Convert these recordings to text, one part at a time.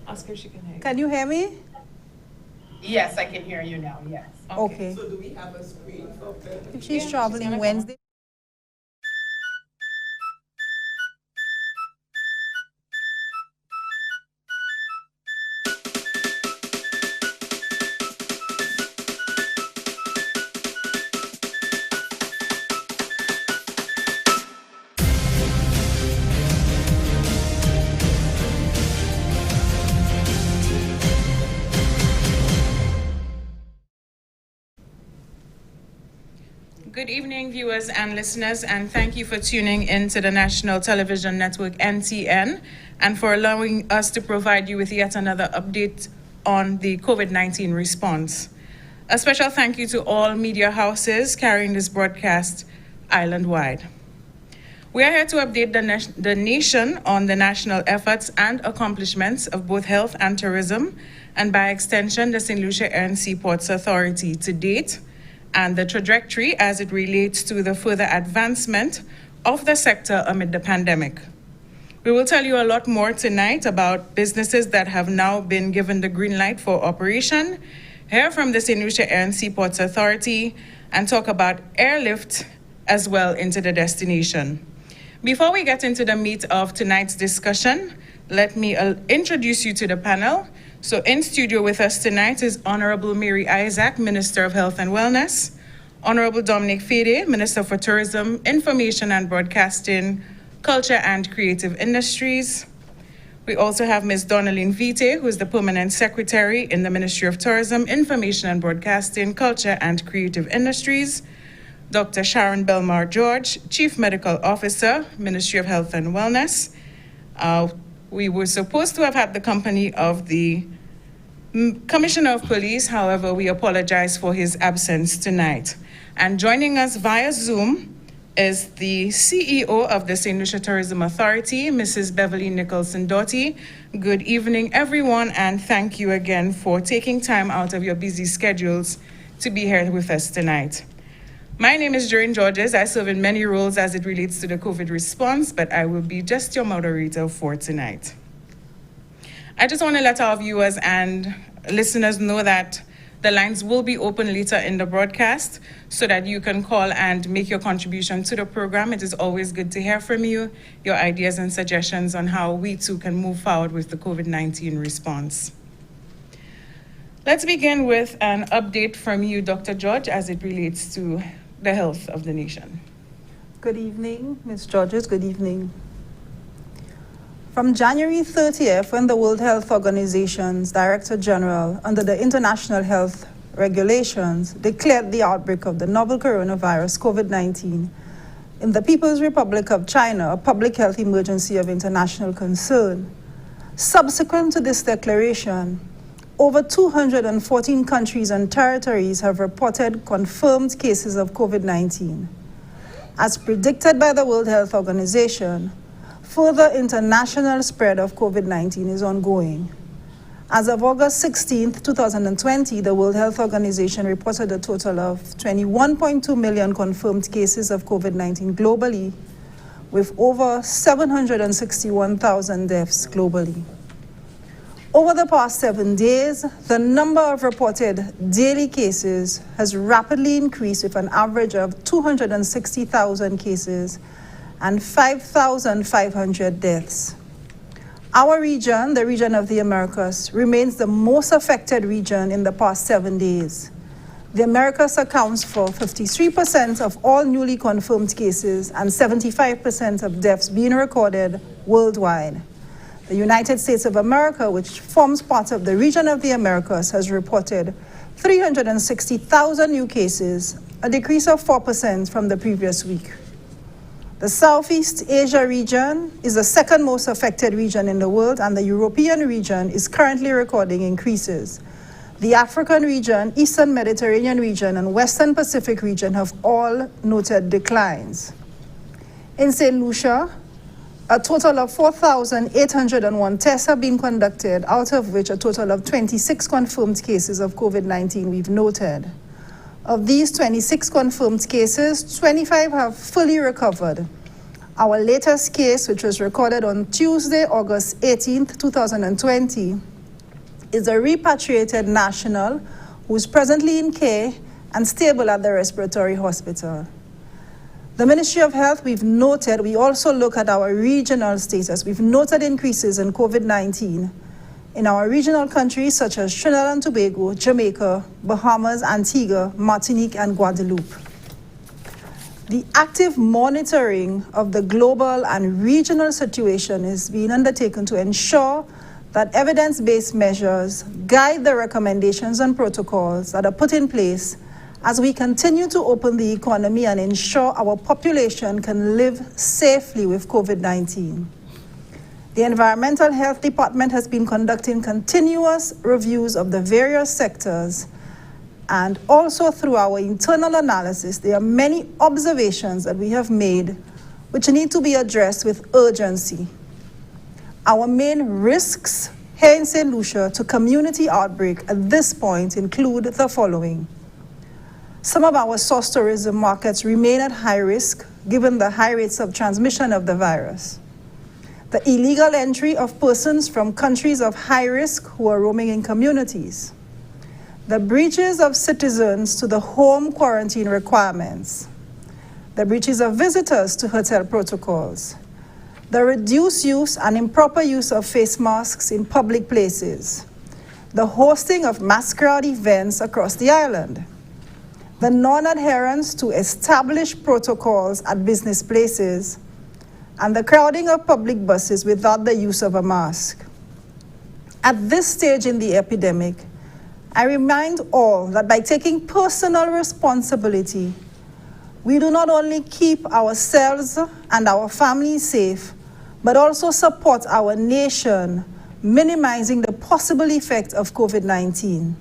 Ask her if she can hear you. Can you hear me? Yes, I can hear you now, yes. Okay. So do we have a screen for Beverly? If she's Yeah, traveling she's gonna Wednesday. Good evening, viewers and listeners, and thank you for tuning in to the National Television Network, NTN, and for allowing us to provide you with yet another update on the COVID-19 response. A special thank you to all media houses carrying this broadcast island-wide. We are here to update the nation on the national efforts and accomplishments of both health and tourism, and by extension, the St.Lucia Air and Seaports Authority to date, and the trajectory as it relates to the further advancement of the sector amid the pandemic. We will tell you a lot more tonight about businesses that have now been given the green light for operation, hear from the St.Lucia Air and Seaports Authority, and talk about airlift as well into the destination. Before we get into the meat of tonight's discussion, let me introduce you to the panel. So in studio with us tonight is Honorable Mary Isaac, Minister of Health and Wellness, Honorable Dominic Fedee, Minister for Tourism, Information and Broadcasting, Culture and Creative Industries. We also have Ms. Donalyn Vittet, who is the Permanent Secretary in the Ministry of Tourism, Information and Broadcasting, Culture and Creative Industries, Dr. Sharon Belmar-George, Chief Medical Officer, Ministry of Health and Wellness. We were supposed to have had the company of the Commissioner of Police, however, we apologize for his absence tonight. And joining us via Zoom is the CEO of the St. Lucia Tourism Authority, Mrs. Beverly Nicholson-Doty. Good evening, everyone, and thank you again for taking time out of your busy schedules to be here with us tonight. My name is Gerraine Georges. I serve in many roles as it relates to the COVID response, but I will be just your moderator for tonight. I just want to let our viewers and listeners know that the lines will be open later in the broadcast so that you can call and make your contribution to the program. It is always good to hear from you, your ideas and suggestions on how we too can move forward with the COVID-19 response. Let's begin with an update from you, Dr. George, as it relates to the health of the nation. Good evening, Ms. Georges. Good evening. From January 30th, when the World Health Organization's Director General, under the International Health Regulations, declared the outbreak of the novel coronavirus, COVID-19, in the People's Republic of China, a public health emergency of international concern. Subsequent to this declaration, over 214 countries and territories have reported confirmed cases of COVID-19. As predicted by the World Health Organization, further international spread of COVID-19 is ongoing. As of August 16, 2020, the World Health Organization reported a total of 21.2 million confirmed cases of COVID-19 globally, with over 761,000 deaths globally. Over the past 7 days, the number of reported daily cases has rapidly increased with an average of 260,000 cases and 5,500 deaths. Our region, the region of the Americas, remains the most affected region in the past 7 days. The Americas accounts for 53% of all newly confirmed cases and 75% of deaths being recorded worldwide. The United States of America, which forms part of the region of the Americas, has reported 360,000 new cases, a decrease of 4% from the previous week. The Southeast Asia region is the second most affected region in the world, and the European region is currently recording increases. The African region, Eastern Mediterranean region, and Western Pacific region have all noted declines. In St. Lucia, a total of 4,801 tests have been conducted, out of which a total of 26 confirmed cases of COVID-19 we've noted. Of these 26 confirmed cases, 25 have fully recovered. Our latest case, which was recorded on Tuesday, August 18, 2020, is a repatriated national who is presently in care and stable at the respiratory hospital. The Ministry of Health, we also look at our regional status. We've noted increases in COVID-19 in our regional countries such as Trinidad and Tobago, Jamaica, Bahamas, Antigua, Martinique, and Guadeloupe. The active monitoring of the global and regional situation is being undertaken to ensure that evidence-based measures guide the recommendations and protocols that are put in place as we continue to open the economy and ensure our population can live safely with COVID-19. The Environmental Health Department has been conducting continuous reviews of the various sectors, and also through our internal analysis, there are many observations that we have made which need to be addressed with urgency. Our main risks here in St. Lucia to community outbreak at this point include the following. Some of our source tourism markets remain at high risk given the high rates of transmission of the virus. The illegal entry of persons from countries of high risk who are roaming in communities. The breaches of citizens to the home quarantine requirements. The breaches of visitors to hotel protocols. The reduced use and improper use of face masks in public places. The hosting of masquerade events across the island. The non-adherence to established protocols at business places, and the crowding of public buses without the use of a mask. At this stage in the epidemic, I remind all that by taking personal responsibility, we do not only keep ourselves and our families safe, but also support our nation, minimizing the possible effect of COVID-19.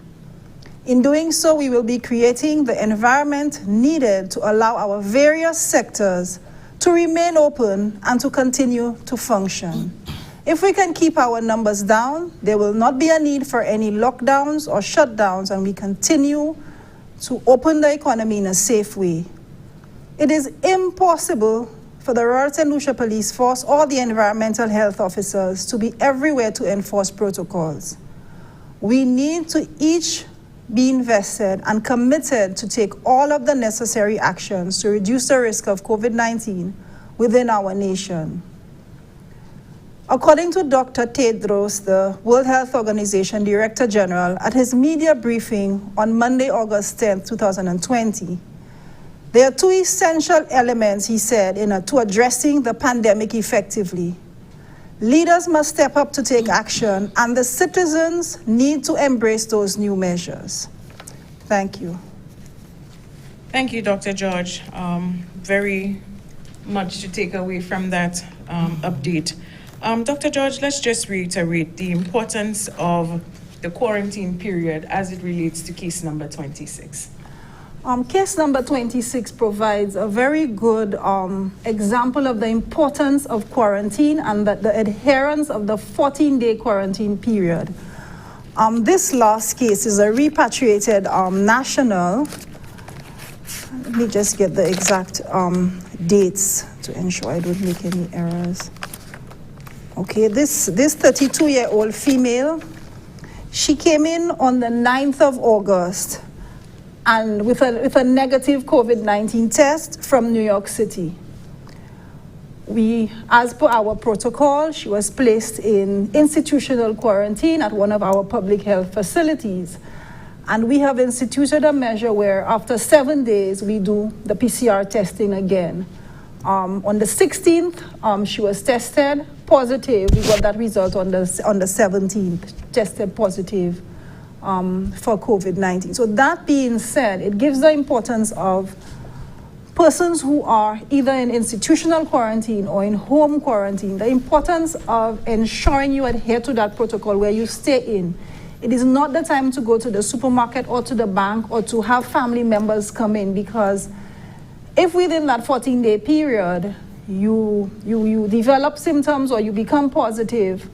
In doing so, we will be creating the environment needed to allow our various sectors to remain open and to continue to function. If we can keep our numbers down, there will not be a need for any lockdowns or shutdowns, and we continue to open the economy in a safe way. It is impossible for the Royal St. Lucia Police Force or the environmental health officers to be everywhere to enforce protocols. We need to each be invested and committed to take all of the necessary actions to reduce the risk of COVID-19 within our nation. According to Dr. Tedros, the World Health Organization Director General, at his media briefing on Monday, August 10, 2020, there are two essential elements, he said, to addressing the pandemic effectively. Leaders must step up to take action, and the citizens need to embrace those new measures. Thank you. Thank you, Dr. George. Very much to take away from that update. Dr. George, let's just reiterate the importance of the quarantine period as it relates to case number 26. Case number 26 provides a very good example of the importance of quarantine and the adherence of the 14-day quarantine period. This last case is a repatriated national. Let me just get the exact dates to ensure I don't make any errors. Okay, this 32-year-old female, she came in on the 9th of August and with a negative COVID-19 test from New York City. As per our protocol, she was placed in institutional quarantine at one of our public health facilities. And we have instituted a measure where after 7 days, we do the PCR testing again. On the 16th, she was tested positive. We got that result on the 17th, tested positive for COVID-19. So that being said, it gives the importance of persons who are either in institutional quarantine or in home quarantine, the importance of ensuring you adhere to that protocol where you stay in. It is not the time to go to the supermarket or to the bank or to have family members come in, because if within that 14-day period you develop symptoms or you become positive,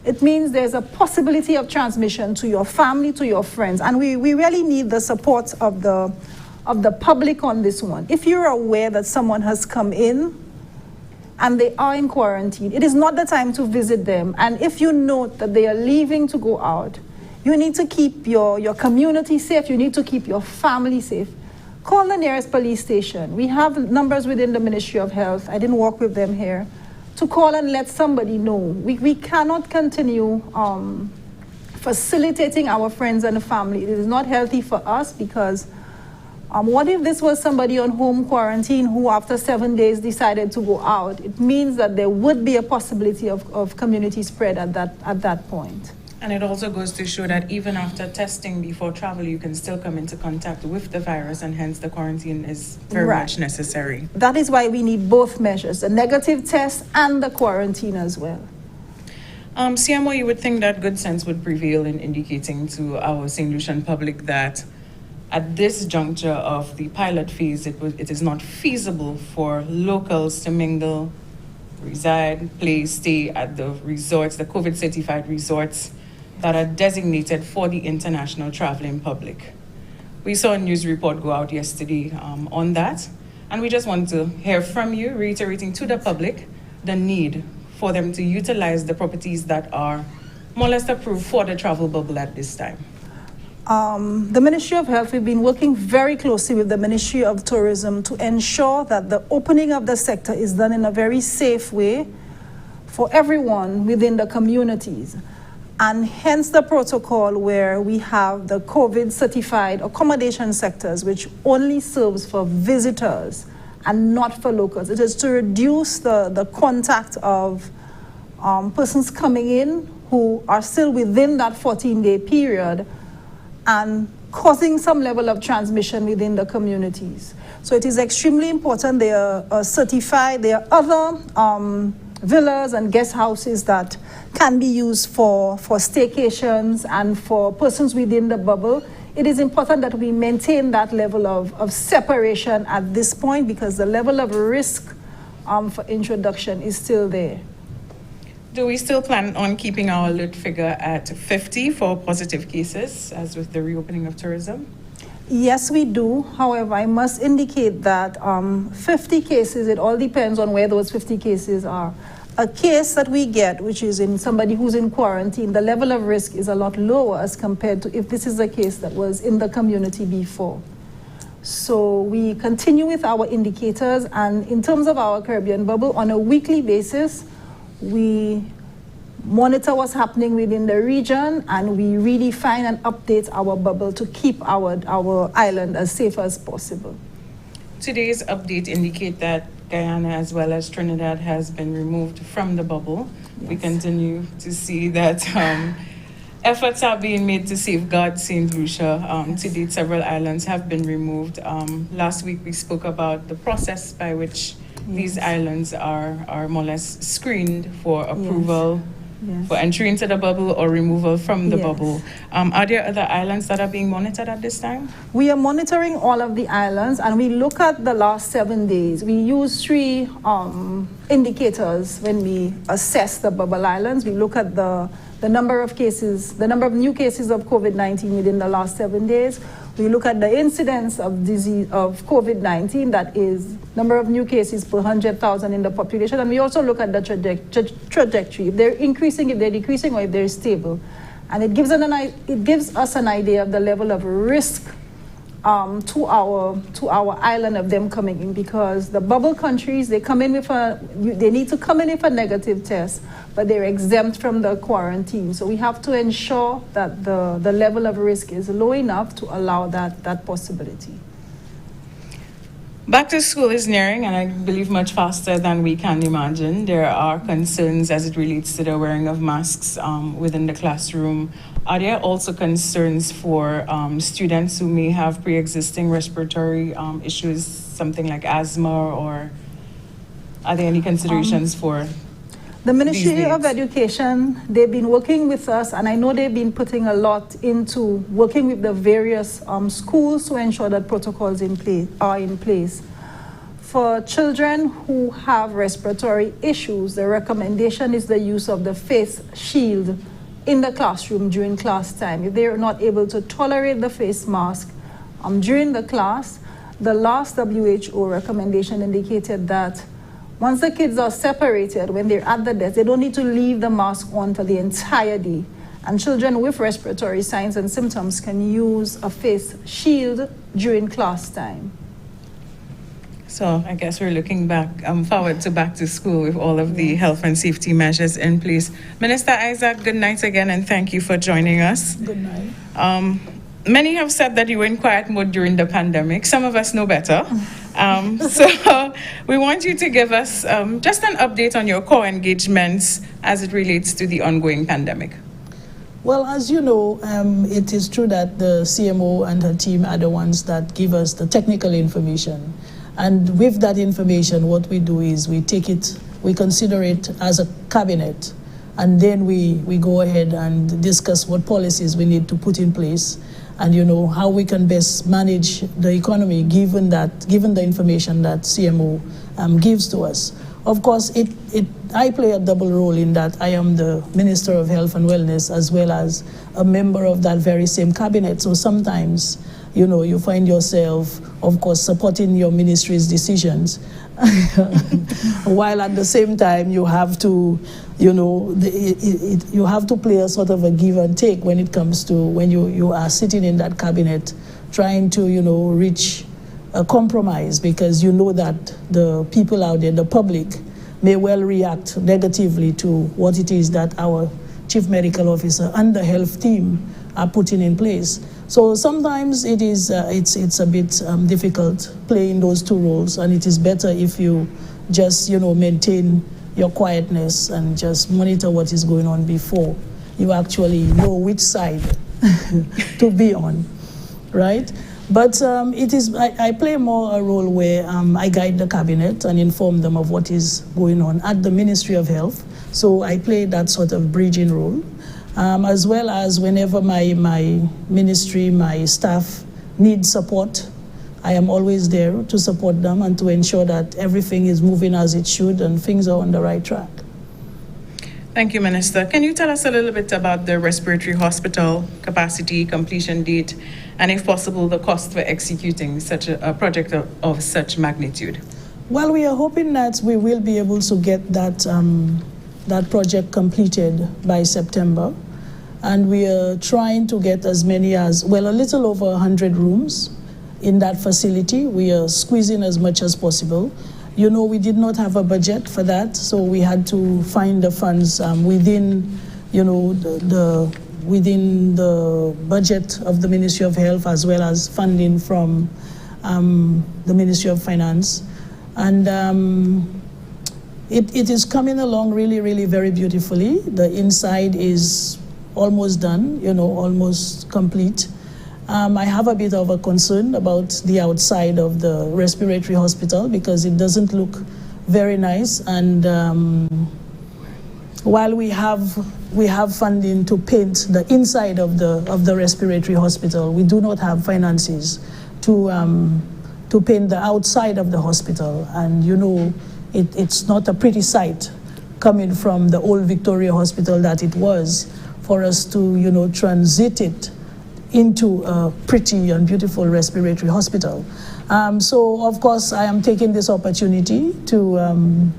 it means there's a possibility of transmission to your family, to your friends. And we really need the support of the public on this one. If you're aware that someone has come in and they are in quarantine, it is not the time to visit them. And if you note that they are leaving to go out, You need to keep your community safe. You need to keep your family safe. Call the nearest police station. We have numbers within the Ministry of Health. I didn't work with them here. To call and let somebody know. We cannot continue facilitating our friends and family. It is not healthy for us because what if this was somebody on home quarantine who after 7 days decided to go out? It means that there would be a possibility of community spread at that point. And it also goes to show that even after testing before travel, you can still come into contact with the virus, and hence the quarantine is very much necessary. That is why we need both measures, the negative test and the quarantine as well. CMO, you would think that good sense would prevail in indicating to our St. Lucian public that at this juncture of the pilot phase, it is not feasible for locals to mingle, reside, play, stay at the resorts, the COVID-certified resorts that are designated for the international traveling public. We saw a news report go out yesterday on that, and we just want to hear from you, reiterating to the public the need for them to utilize the properties that are more or less approved for the travel bubble at this time. The Ministry of Health, we've been working very closely with the Ministry of Tourism to ensure that the opening of the sector is done in a very safe way for everyone within the communities. And hence the protocol where we have the COVID-certified accommodation sectors, which only serves for visitors and not for locals. It is to reduce the contact of persons coming in who are still within that 14-day period and causing some level of transmission within the communities. So it is extremely important they are certified. There are other villas and guest houses that can be used for staycations and for persons within the bubble. It is important that we maintain that level of separation at this point because the level of risk for introduction is still there. Do we still plan on keeping our alert figure at 50 for positive cases, as with the reopening of tourism? Yes, we do. However, I must indicate that 50 cases, it all depends on where those 50 cases are. A case that we get, which is in somebody who's in quarantine, the level of risk is a lot lower as compared to if this is a case that was in the community before. So we continue with our indicators, and in terms of our Caribbean bubble, on a weekly basis, we monitor what's happening within the region, and we redefine and update our bubble to keep our island as safe as possible. Today's update indicate that Guyana as well as Trinidad has been removed from the bubble. Yes. We continue to see that efforts are being made to safeguard St. Lucia. Yes. To date, several islands have been removed. Last week we spoke about the process by which these islands are more or less screened for approval. Yes. For entry into the bubble or removal from the bubble. Are there other islands that are being monitored at this time? We are monitoring all of the islands, and we look at the last 7 days. We use 3 indicators when we assess the bubble islands. We look at the number of cases, the number of new cases of COVID-19 within the last 7 days. We look at the incidence of disease of COVID-19, that is number of new cases per 100,000 in the population, and we also look at the trajectory, if they're increasing, if they're decreasing, or if they're stable. And it gives us an idea of the level of risk to our island of them coming in, because the bubble countries, they come in with they need to come in with a negative test, but they're exempt from the quarantine. So we have to ensure that the level of risk is low enough to allow that possibility. Back to school is nearing, and I believe much faster than we can imagine. There are concerns as it relates to the wearing of masks within the classroom. Are there also concerns for students who may have pre-existing respiratory issues, something like asthma, or are there any considerations for the Ministry of Education? They've been working with us, and I know they've been putting a lot into working with the various schools to ensure that protocols are in place. For children who have respiratory issues, the recommendation is the use of the face shield in the classroom during class time. If they are not able to tolerate the face mask during the class, the last WHO recommendation indicated that once the kids are separated, when they're at the desk, they don't need to leave the mask on for the entire day. And children with respiratory signs and symptoms can use a face shield during class time. So I guess we're looking forward to back to school with all of the health and safety measures in place. Minister Isaac, good night again, and thank you for joining us. Good night. Many have said that you were in quiet mode during the pandemic. Some of us know better. So we want you to give us just an update on your core engagements as it relates to the ongoing pandemic. Well, as you know, it is true that the CMO and her team are the ones that give us the technical information. And with that information, what we do is we take it, we consider it as a cabinet, and then we go ahead and discuss what policies we need to put in place, and how we can best manage the economy given the information that CMO gives to us. Of course, I play a double role in that I am the Minister of Health and Wellness as well as a member of that very same cabinet. So sometimes, you find yourself, of course, supporting your ministry's decisions, while at the same time you have to, you have to play a sort of a give and take when it comes to when you are sitting in that cabinet, trying to, reach a compromise, because you know that the people out there, the public, may well react negatively to what it is that our Chief Medical Officer and the health team are putting in place. So sometimes it is it's a bit difficult playing those two roles, and it is better if you just maintain your quietness and just monitor what is going on before you actually know which side to be on, right? But I play more a role where I guide the cabinet and inform them of what is going on at the Ministry of Health. So I play that sort of bridging role. As well as whenever my ministry, my staff need support, I am always there to support them and to ensure that everything is moving as it should and things are on the right track. Thank you, Minister. Can you tell us a little bit about the respiratory hospital capacity, completion date, and if possible, the cost for executing such a project of such magnitude? Well, we are hoping that we will be able to get that project completed by September. And we are trying to get as many as, a little over 100 rooms in that facility. We are squeezing as much as possible. We did not have a budget for that, so we had to find the funds within, within the budget of the Ministry of Health, as well as funding from the Ministry of Finance. And it is coming along really, really very beautifully. The inside is almost done, almost complete. I have a bit of a concern about the outside of the respiratory hospital because it doesn't look very nice. And while we have funding to paint the inside of the respiratory hospital, we do not have finances to paint the outside of the hospital. And it's not a pretty sight coming from the old Victoria Hospital that it was, for us to, transit it into a pretty and beautiful respiratory hospital. So, of course, I am taking this opportunity to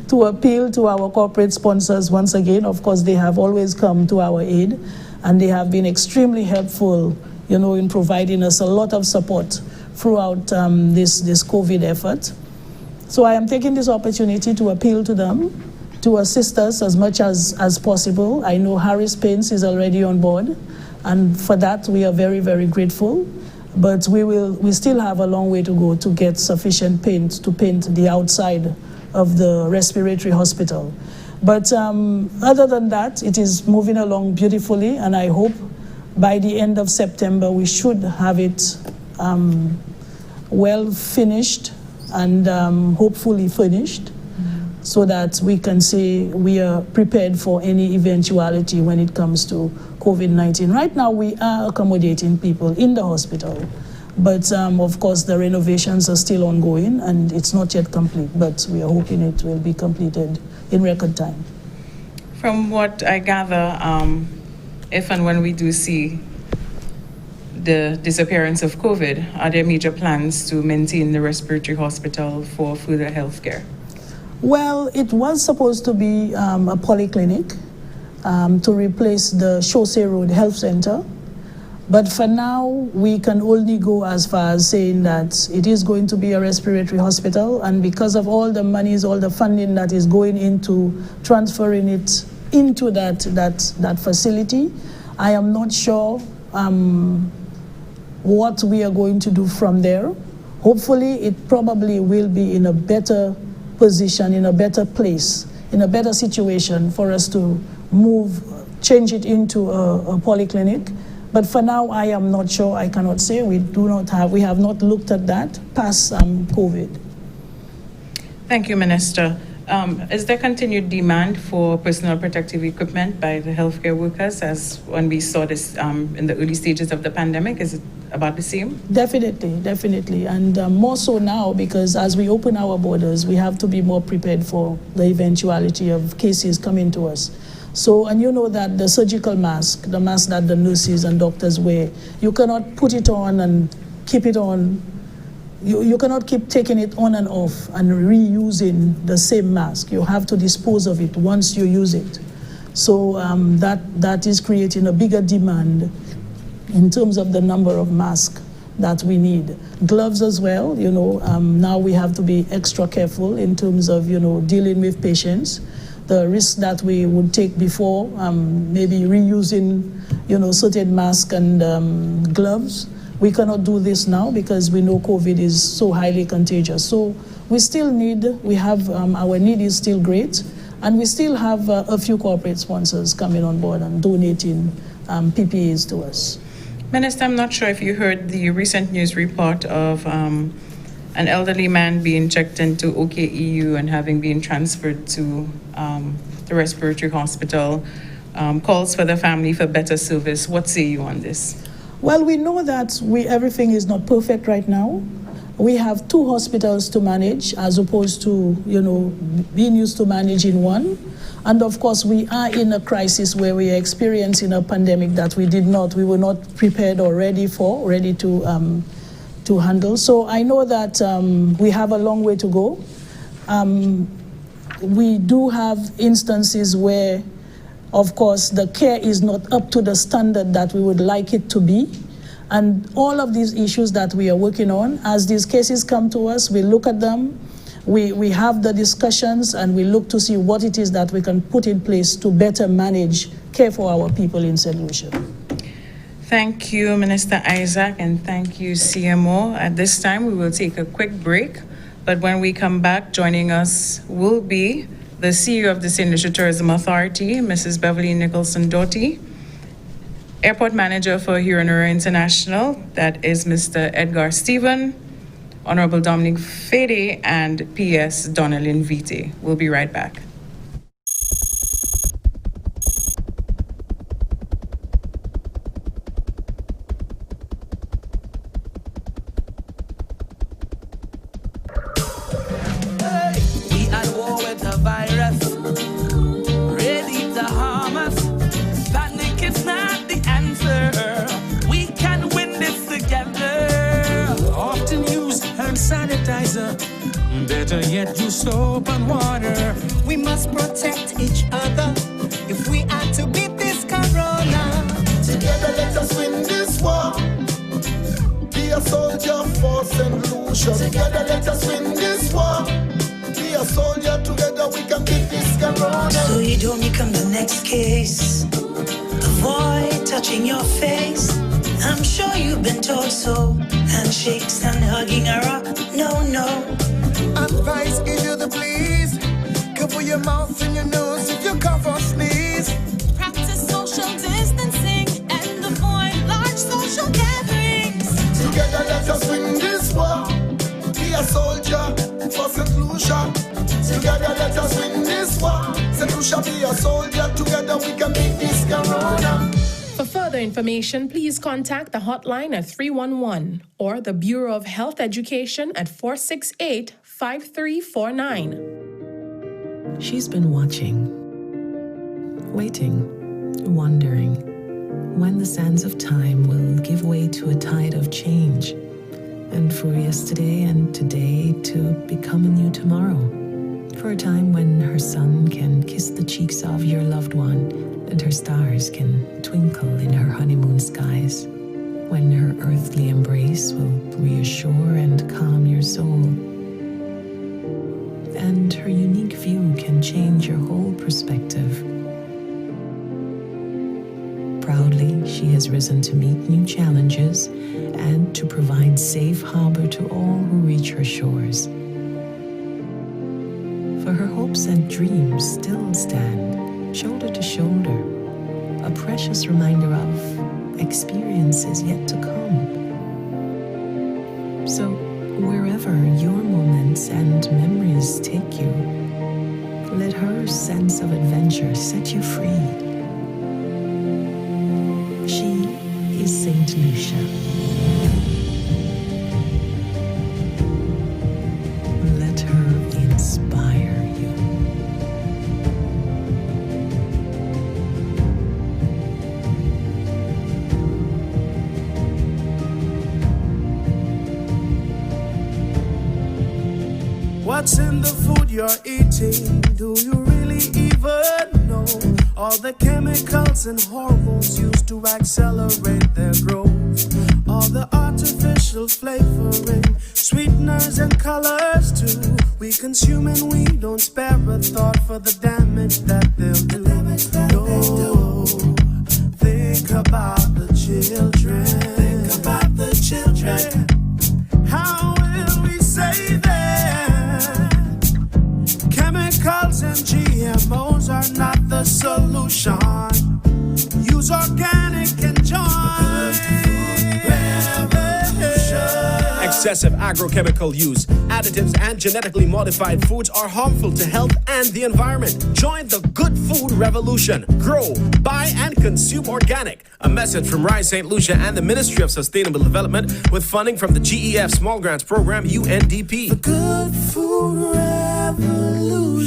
to appeal to our corporate sponsors once again. Of course, they have always come to our aid, and they have been extremely helpful, in providing us a lot of support throughout this COVID effort. So I am taking this opportunity to appeal to them to assist us as much as possible. I know Harris Paints is already on board, and for that we are very, very grateful. But we still have a long way to go to get sufficient paint to paint the outside of the respiratory hospital. But other than that, it is moving along beautifully, and I hope by the end of September we should have it well finished and hopefully finished, so that we can say we are prepared for any eventuality when it comes to COVID-19. Right now, we are accommodating people in the hospital, but of course, the renovations are still ongoing and it's not yet complete, but we are hoping it will be completed in record time. From what I gather, if and when we do see the disappearance of COVID, are there major plans to maintain the respiratory hospital for further health care? Well, it was supposed to be a polyclinic. to replace the Chaussee Road Health Center. But for now, we can only go as far as saying that it is going to be a respiratory hospital, and because of all the monies, all the funding that is going into transferring it into that facility, I am not sure what we are going to do from there. Hopefully, it probably will be in a better position, in a better place, in a better situation for us to change it into a polyclinic. But for now, I am not sure. I cannot say. We have not looked at that past COVID. Thank you, Minister. Is there continued demand for personal protective equipment by the healthcare workers, as when we saw this in the early stages of the pandemic? Is it about the same? Definitely. And more so now, because as we open our borders, we have to be more prepared for the eventuality of cases coming to us. So, and you know that the surgical mask, the mask that the nurses and doctors wear, you cannot put it on and keep it on. You cannot keep taking it on and off and reusing the same mask. You have to dispose of it once you use it. So that is creating a bigger demand in terms of the number of masks that we need. Gloves as well, now we have to be extra careful in terms of, dealing with patients. The risk that we would take before, maybe reusing, certain masks and gloves. We cannot do this now because we know COVID is so highly contagious. So our need is still great, and we still have a few corporate sponsors coming on board and donating PPEs to us. Minister, I'm not sure if you heard the recent news report of an elderly man being checked into OKEU and having been transferred to the respiratory hospital. Calls for the family for better service. What say you on this? Well, we know that everything is not perfect right now. We have 2 hospitals to manage as opposed to, being used to managing one. And of course, we are in a crisis where we are experiencing a pandemic that we were not prepared or ready to handle. So I know that we have a long way to go. We do have instances where, of course, the care is not up to the standard that we would like it to be. And all of these issues that we are working on, as these cases come to us, we look at them, we have the discussions, and we look to see what it is that we can put in place to better manage care for our people in St. Lucia. Thank you, Minister Isaac, and thank you, CMO. At this time, we will take a quick break, but when we come back, joining us will be the CEO of the St. Lucia Tourism Authority, Mrs. Beverly Nicholson-Doty, Airport Manager for Gerraine International, that is Mr. Edgar Stephen, Honorable Dominic Fedee, and PS Donalyn Vittet. We'll be right back. Better yet, use soap and water. We must protect each other if we are to beat this corona. Together let us win this war. Be a soldier for St. Lucia. Together let us win this war. Be a soldier, together we can beat this corona. So you don't become the next case. Avoid touching your face. I'm sure you've been told so. Handshakes and hugging are up. No. Advice give you the please. Cover your mouth and your nose if you cough or sneeze. Practice social distancing and avoid large social gatherings. Together let us win this war. Be a soldier for St. Lucia. Together let us win this war. St. Lucia, be a soldier. Together we can beat this corona. For further information, please contact the hotline at 311 or the Bureau of Health Education at 468-5349. She's been watching, waiting, wondering when the sands of time will give way to a tide of change, and for yesterday and today to become a new tomorrow. For a time when her sun can kiss the cheeks of your loved one and her stars can twinkle in her honeymoon skies. When her earthly embrace will reassure and calm your soul. And her unique view can change your whole perspective. Proudly, she has risen to meet new challenges and to provide safe harbor to all who reach her shores. For her hopes and dreams still stand shoulder to shoulder, a precious reminder of experiences yet to come. So, wherever your moments and memories take you, let her sense of adventure set you free. She is St.Lucia. Let her inspire you. What's in the food you're eating? Do you really even know? All the chemicals and hormones used to accelerate their growth. All the artificial flavoring, sweeteners and colors too. We consume and we don't spare a thought for the damage that they'll do. No, think about the children. Think about the children. How will we save them? Chemicals and GMOs are not the solution. Use organic and join revolution. Excessive agrochemical use, additives, and genetically modified foods are harmful to health and the environment. Join the good food revolution. Grow, buy, and consume organic. A message from Rise St. Lucia and the Ministry of Sustainable Development with funding from the GEF Small Grants Program, UNDP. The good food revolution.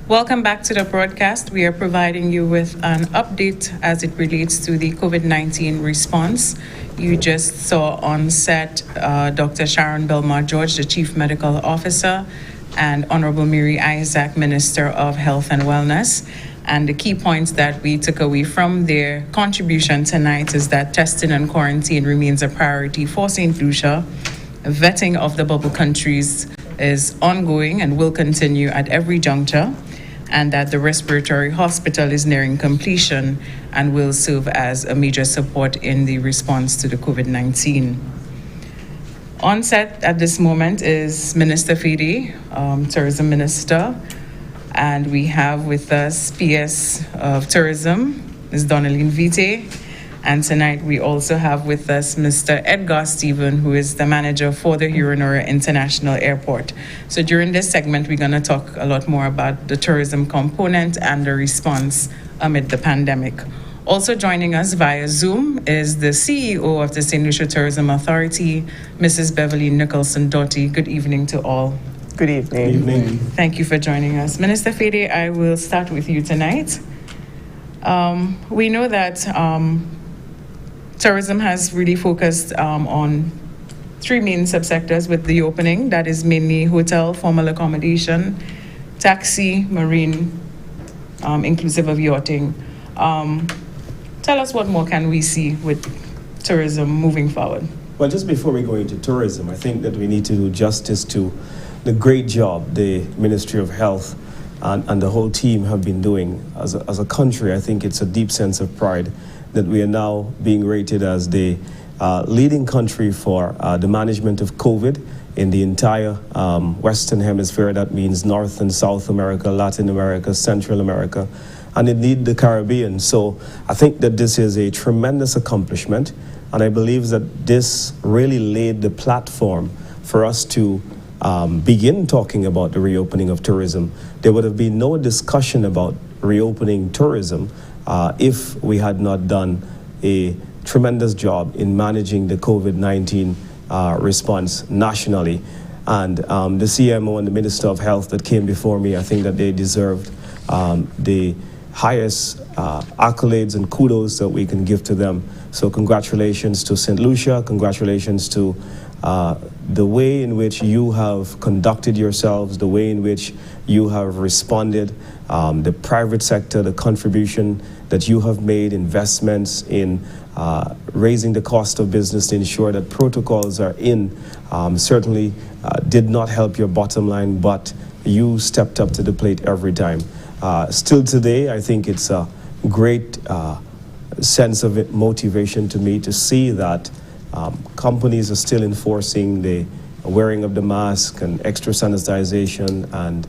Welcome back to the broadcast. We are providing you with an update as it relates to the COVID-19 response. You just saw on set Dr. Sharon Belmar-George, the Chief Medical Officer, and Honorable Mary Isaac, Minister of Health and Wellness. And the key points that we took away from their contribution tonight is that testing and quarantine remains a priority for St. Lucia. Vetting of the bubble countries is ongoing and will continue at every juncture, and that the respiratory hospital is nearing completion and will serve as a major support in the response to the COVID-19. On set at this moment is Minister Fedee, Tourism Minister, and we have with us PS of Tourism, Ms. Donalyn Vittet, and tonight we also have with us Mr. Edgar Stephen, who is the manager for the Huron-Oria International Airport. So during this segment, we're going to talk a lot more about the tourism component and the response amid the pandemic. Also joining us via Zoom is the CEO of the St. Lucia Tourism Authority, Mrs. Beverly Nicholson-Doty. Good evening to all. Good evening. Good evening. Thank you for joining us. Minister Fedee, I will start with you tonight. We know that tourism has really focused on three main subsectors with the opening. That is mainly hotel, formal accommodation, taxi, marine, inclusive of yachting. Tell us what more can we see with tourism moving forward? Well, just before we go into tourism, I think that we need to do justice to the great job the Ministry of Health and the whole team have been doing. As a country, I think it's a deep sense of pride that we are now being rated as the leading country for the management of COVID in the entire Western Hemisphere. That means North and South America, Latin America, Central America, and indeed the Caribbean. So I think that this is a tremendous accomplishment, and I believe that this really laid the platform for us to begin talking about the reopening of tourism. There would have been no discussion about reopening tourism if we had not done a tremendous job in managing the COVID-19 response nationally. And the CMO and the Minister of Health that came before me, I think that they deserved the highest accolades and kudos that we can give to them. So congratulations to St. Lucia, congratulations to the way in which you have conducted yourselves, the way in which you have responded, the private sector, the contribution that you have made, investments in raising the cost of business to ensure that protocols are in, certainly did not help your bottom line, but you stepped up to the plate every time. Still today, I think it's a great sense of motivation to me to see that companies are still enforcing the wearing of the mask and extra sanitization and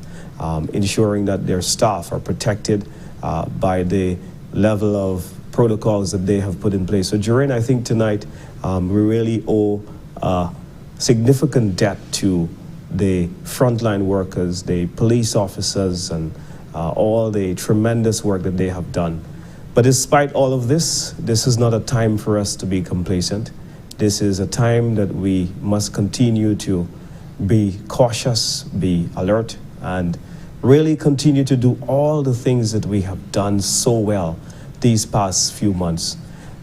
ensuring that their staff are protected by the level of protocols that they have put in place. So Gerraine, I think tonight we really owe a significant debt to the frontline workers, the police officers, and all the tremendous work that they have done. But despite all of this, this is not a time for us to be complacent. This is a time that we must continue to be cautious, be alert, and really continue to do all the things that we have done so well these past few months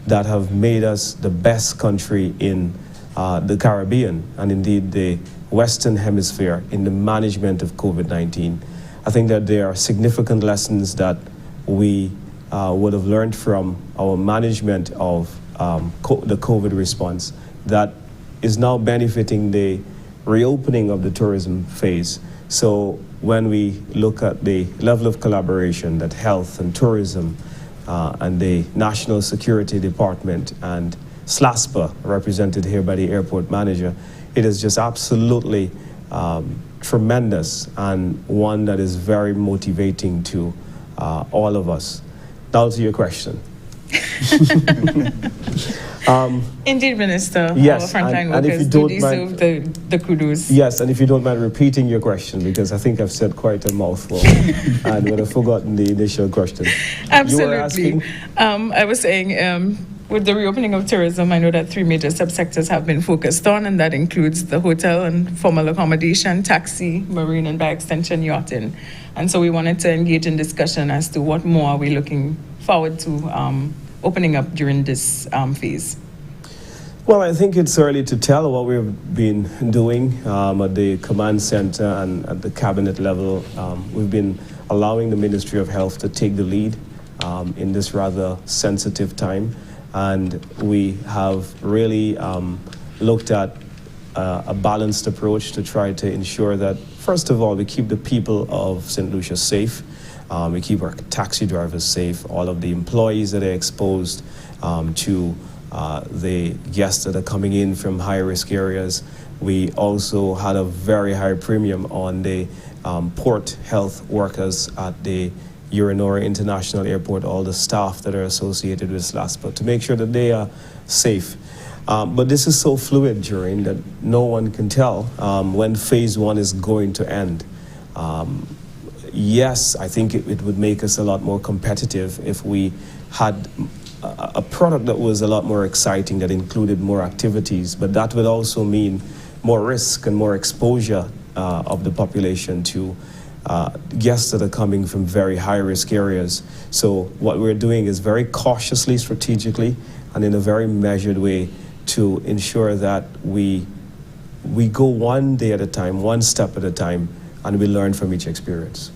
that have made us the best country in the Caribbean and indeed the Western Hemisphere in the management of COVID-19. I think that there are significant lessons that we would have learned from our management of the COVID response that is now benefiting the reopening of the tourism phase. So when we look at the level of collaboration that health and tourism and the National Security Department and SLASPA, represented here by the airport manager, it is just absolutely tremendous and one that is very motivating to all of us. Now to your question. Indeed, Minister, yes, our frontline and if workers you do don't deserve mind, the kudos. Yes, and if you don't mind repeating your question, because I think I've said quite a mouthful and would have forgotten the initial question. Absolutely. You were asking? I was saying, with the reopening of tourism, I know that 3 major subsectors have been focused on, and that includes the hotel and formal accommodation, taxi, marine, and by extension, yachting. And so we wanted to engage in discussion as to what more are we looking forward to opening up during this phase. Well, I think it's early to tell what we've been doing at the command center and at the cabinet level. We've been allowing the Ministry of Health to take the lead in this rather sensitive time. And we have really looked at a balanced approach to try to ensure that, first of all, we keep the people of St. Lucia safe. We keep our taxi drivers safe, all of the employees that are exposed to the guests that are coming in from high-risk areas. We also had a very high premium on the port health workers at the Urinora International Airport, all the staff that are associated with SLASPA, to make sure that they are safe. But this is so fluid, Gerraine, that no one can tell when phase one is going to end. Yes, I think it would make us a lot more competitive if we had a product that was a lot more exciting, that included more activities, but that would also mean more risk and more exposure of the population to guests that are coming from very high-risk areas. So what we're doing is very cautiously, strategically, and in a very measured way to ensure that we go one day at a time, one step at a time, and we learn from each experience.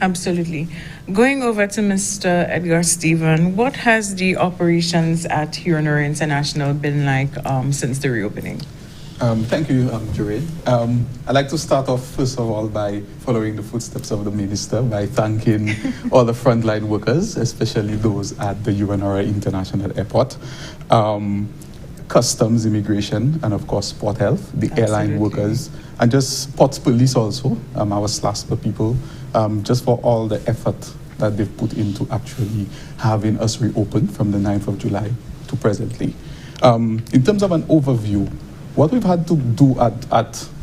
Absolutely. Going over to Mr. Edgar Stephen, what has the operations at Urinora International been like since the reopening? Thank you, Gerraine. I'd like to start off, first of all, by following the footsteps of the Minister, by thanking all the frontline workers, especially those at the Urinora International Airport, Customs, Immigration, and of course, Port Health, the airline workers, and just Ports Police also, our SLASPA people, just for all the effort that they've put into actually having us reopen from the 9th of July to presently. In terms of an overview, what we've had to do at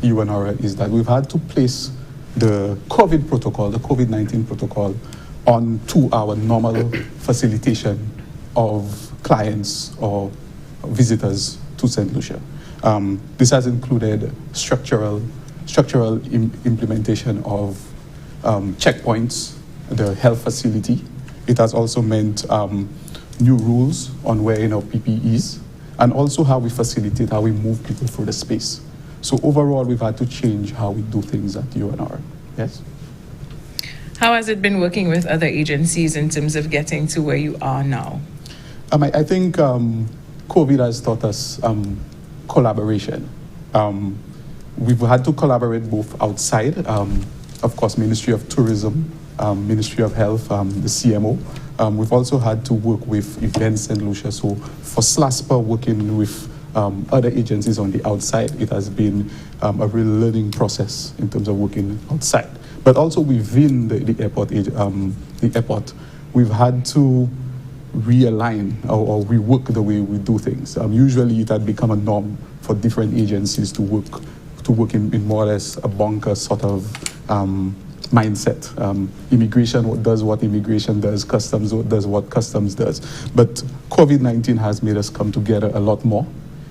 Urinora is that we've had to place the COVID protocol, the COVID-19 protocol, onto our normal facilitation of clients or visitors to St. Lucia. This has included structural implementation of checkpoints, the health facility. It has also meant new rules on wearing of PPEs, and also how we facilitate, how we move people through the space. So overall, we've had to change how we do things at UNR. Yes? How has it been working with other agencies in terms of getting to where you are now? I think COVID has taught us collaboration. We've had to collaborate both outside, of course, Ministry of Tourism, Ministry of Health, the CMO. We've also had to work with Events St.Lucia. So for SLASPA, working with other agencies on the outside, it has been a real learning process in terms of working outside. But also within the airport, we've had to realign or rework the way we do things. Usually it had become a norm for different agencies to work in more or less a bunker sort of mindset. Immigration does what immigration does, customs does what customs does. But COVID-19 has made us come together a lot more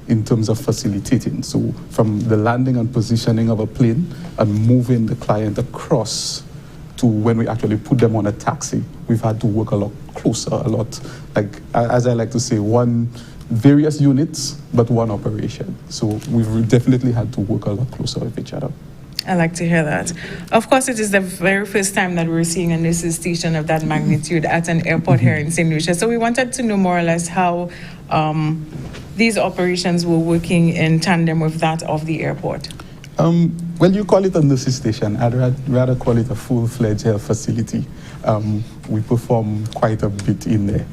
in terms of facilitating. So from the landing and positioning of a plane and moving the client across to when we actually put them on a taxi, we've had to work a lot closer, a lot, like, as I like to say, various units, but one operation. So we've definitely had to work a lot closer with each other. I like to hear that. Of course, it is the very first time that we're seeing a nurses station of that magnitude at an airport here in St. Lucia. So we wanted to know more or less how these operations were working in tandem with that of the airport. Well, you call it a nurses station. I'd rather call it a full-fledged health facility. We perform quite a bit in there.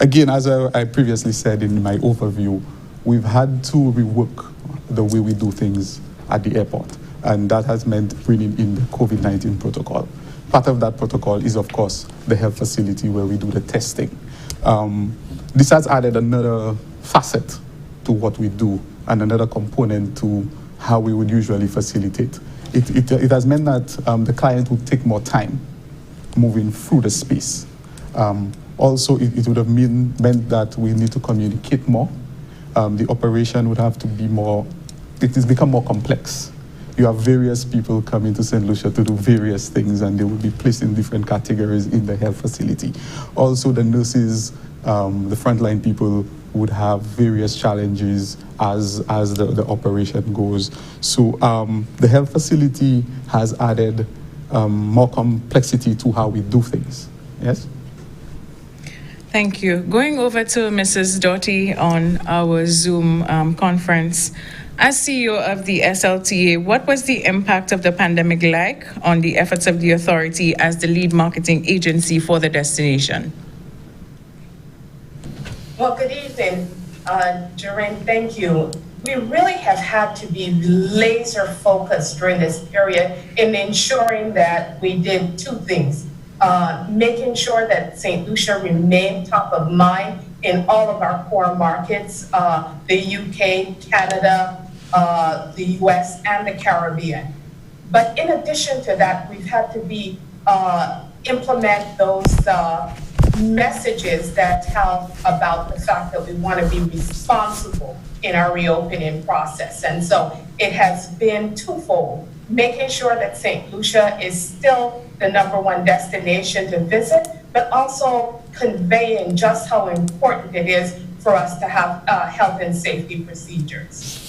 Again, as I previously said in my overview, we've had to rework the way we do things at the airport. And that has meant bringing in the COVID-19 protocol. Part of that protocol is, of course, the health facility where we do the testing. This has added another facet to what we do and another component to how we would usually facilitate. It has meant that the client would take more time moving through the space. Also, it would have meant that we need to communicate more. The operation would have to be more, it has become more complex. You have various people coming to St. Lucia to do various things, and they will be placed in different categories in the health facility. Also, the nurses, the frontline people would have various challenges as the operation goes. So the health facility has added more complexity to how we do things. Yes? Thank you. Going over to Mrs. Doty on our Zoom conference. As CEO of the SLTA, what was the impact of the pandemic like on the efforts of the authority as the lead marketing agency for the destination? Well, good evening, Gerraine, thank you. We really have had to be laser focused during this period in ensuring that we did two things. Making sure that St. Lucia remained top of mind in all of our core markets, the UK, Canada, the US, and the Caribbean. But in addition to that, we've had to implement those messages that tell about the fact that we want to be responsible in our reopening process. And so it has been twofold, making sure that St. Lucia is still the #1 destination to visit, but also conveying just how important it is for us to have health and safety procedures.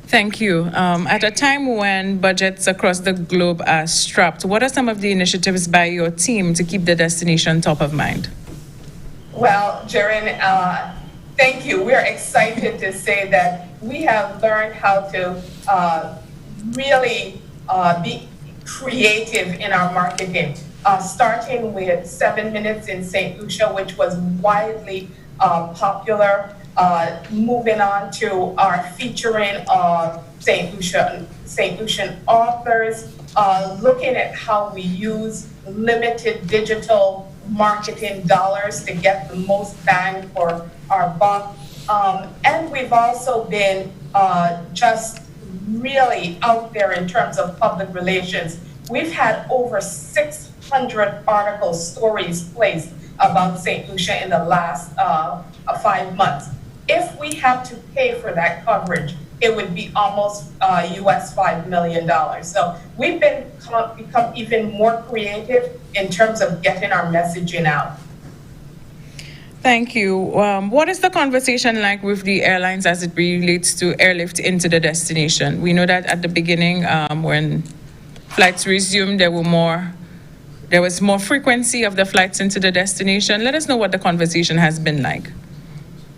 Thank you. At a time when budgets across the globe are strapped, what are some of the initiatives by your team to keep the destination top of mind? Well, Gerraine, thank you. We're excited to say that we have learned how to really be creative in our marketing, starting with 7 Minutes in St. Lucia, which was widely popular. Moving on to our featuring St. Lucian authors, looking at how we use limited digital marketing dollars to get the most bang for our buck. And we've also been just really out there in terms of public relations. We've had over 600 article stories placed about St. Lucia in the last 5 months. If we have to pay for that coverage, it would be almost US $5 million. So we've become even more creative in terms of getting our messaging out. Thank you. What is the conversation like with the airlines as it relates to airlift into the destination? We know that at the beginning, when flights resumed, there was more frequency of the flights into the destination. Let us know what the conversation has been like.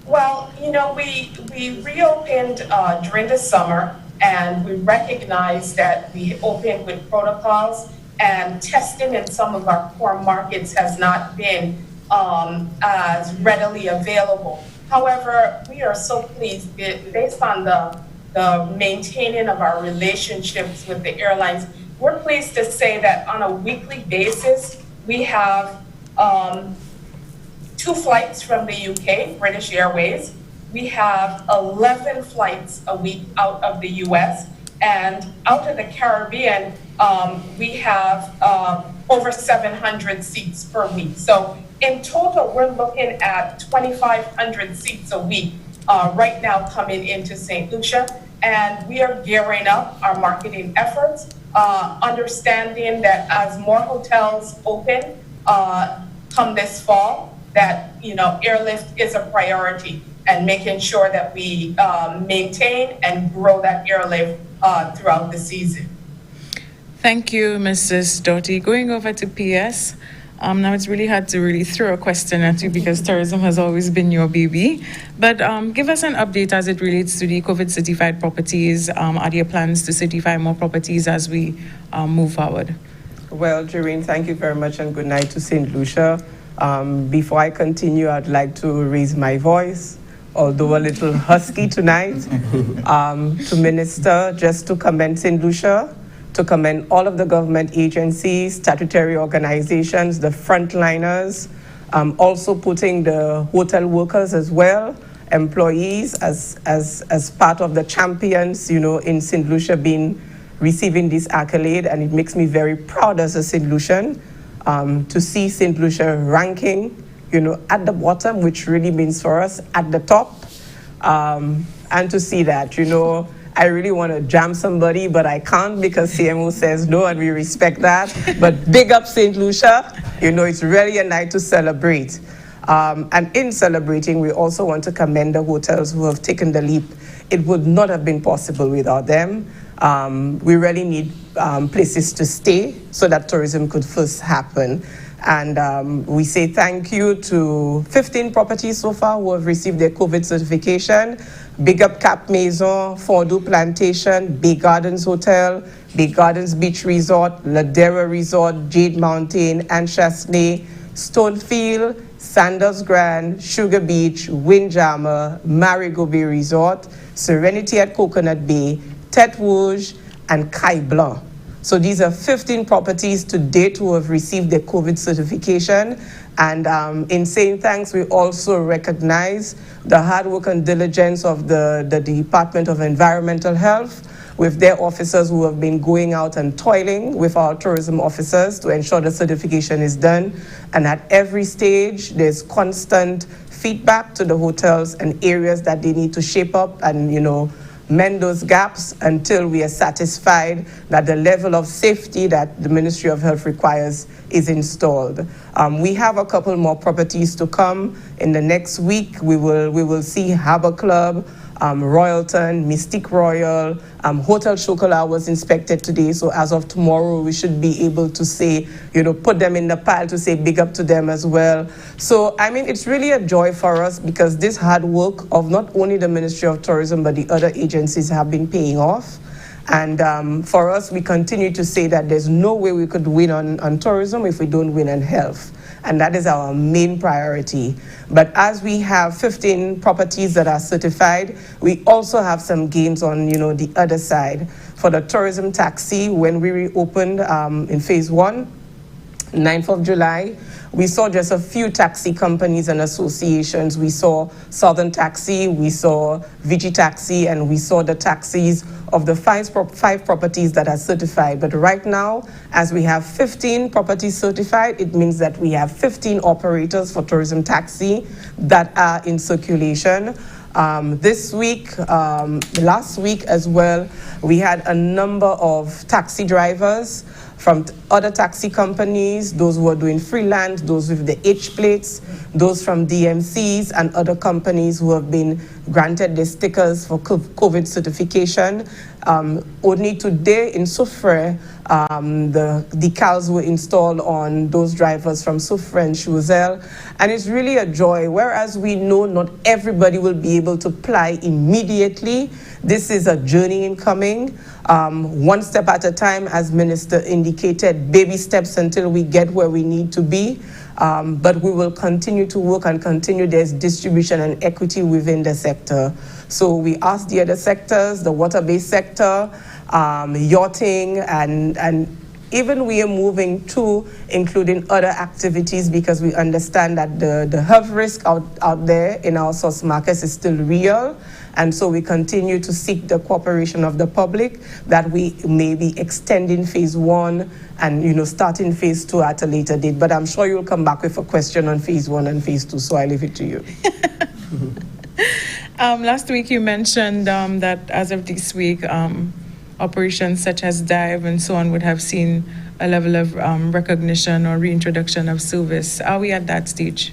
Well, we reopened during the summer, and we recognized that we opened with protocols, and testing in some of our core markets has not been as readily available. However, we are so pleased based on the maintaining of our relationships with the airlines. We're pleased to say that on a weekly basis, we have 2 flights from the UK, British Airways. We have 11 flights a week out of the US, and out of the Caribbean, we have over 700 seats per week. So in total, we're looking at 2,500 seats a week right now coming into St. Lucia, and we are gearing up our marketing efforts, understanding that as more hotels open come this fall, that airlift is a priority, and making sure that we maintain and grow that airlift throughout the season. Thank you, Mrs. Doty. Going over to PS. Now it's really hard to really throw a question at you because tourism has always been your baby. But give us an update as it relates to the COVID certified properties. Are there plans to certify more properties as we move forward? Well, Gerraine, thank you very much, and good night to St. Lucia. Before I continue, I'd like to raise my voice, although a little husky tonight, to minister, just to commend St. Lucia, to commend all of the government agencies, statutory organizations, the frontliners, also putting the hotel workers as well, employees as part of the champions, in St. Lucia receiving this accolade, and it makes me very proud as a St. Lucian to see St. Lucia ranking, at the bottom, which really means for us at the top, and to see that, I really want to jam somebody, but I can't because CMO says no, and we respect that. But big up St. Lucia. It's really a night to celebrate. And in celebrating, we also want to commend the hotels who have taken the leap. It would not have been possible without them. We really need places to stay so that tourism could first happen. And we say thank you to 15 properties so far who have received their COVID certification. Big up Cap Maison, Fondue Plantation, Bay Gardens Hotel, Bay Gardens Beach Resort, Ladera Resort, Jade Mountain, Anchasney, Stonefield, Sandals Grand, Sugar Beach, Windjammer, Marigot Bay Resort, Serenity at Coconut Bay, Tete Rouge, and Kai Blanc. So these are 15 properties to date who have received their COVID certification. And in saying thanks, we also recognize the hard work and diligence of the Department of Environmental Health with their officers who have been going out and toiling with our tourism officers to ensure the certification is done. And at every stage, there's constant feedback to the hotels and areas that they need to shape up and, mend those gaps until we are satisfied that the level of safety that the Ministry of Health requires is installed. We have a couple more properties to come. In the next week, we will see Harbour Club, Royalton, Mystique Royal, Hotel Chocolat was inspected today, so as of tomorrow, we should be able to say, put them in the pile to say big up to them as well. So, it's really a joy for us because this hard work of not only the Ministry of Tourism, but the other agencies have been paying off. And for us, we continue to say that there's no way we could win on tourism if we don't win on health. And that is our main priority. But as we have 15 properties that are certified, we also have some gains on, the other side. For the tourism taxi, when we reopened in phase 1, 9th of July, we saw just a few taxi companies and associations. We saw Southern Taxi, we saw Vigi Taxi, and we saw the taxis of the five properties that are certified. But right now, as we have 15 properties certified, it means that we have 15 operators for tourism taxi that are in circulation. This week, last week as well, we had a number of taxi drivers from other taxi companies, those who are doing freelance, those with the H plates, those from DMCs and other companies who have been granted the stickers for COVID certification. Only today in Soufrière, the decals were installed on those drivers from Soufrière and Choiseul, and it's really a joy. Whereas we know not everybody will be able to apply immediately, this is a journey in coming. One step at a time, as Minister indicated, baby steps until we get where we need to be. But we will continue to work and continue there's distribution and equity within the sector. So we ask the other sectors, the water-based sector, yachting, and even we are moving to including other activities because we understand that the health risk out there in our source markets is still real. And so we continue to seek the cooperation of the public that we may be extending phase 1 and starting phase 2 at a later date. But I'm sure you'll come back with a question on phase 1 and phase 2, so I leave it to you. Last week you mentioned that as of this week, operations such as dive and so on would have seen a level of recognition or reintroduction of service. Are we at that stage?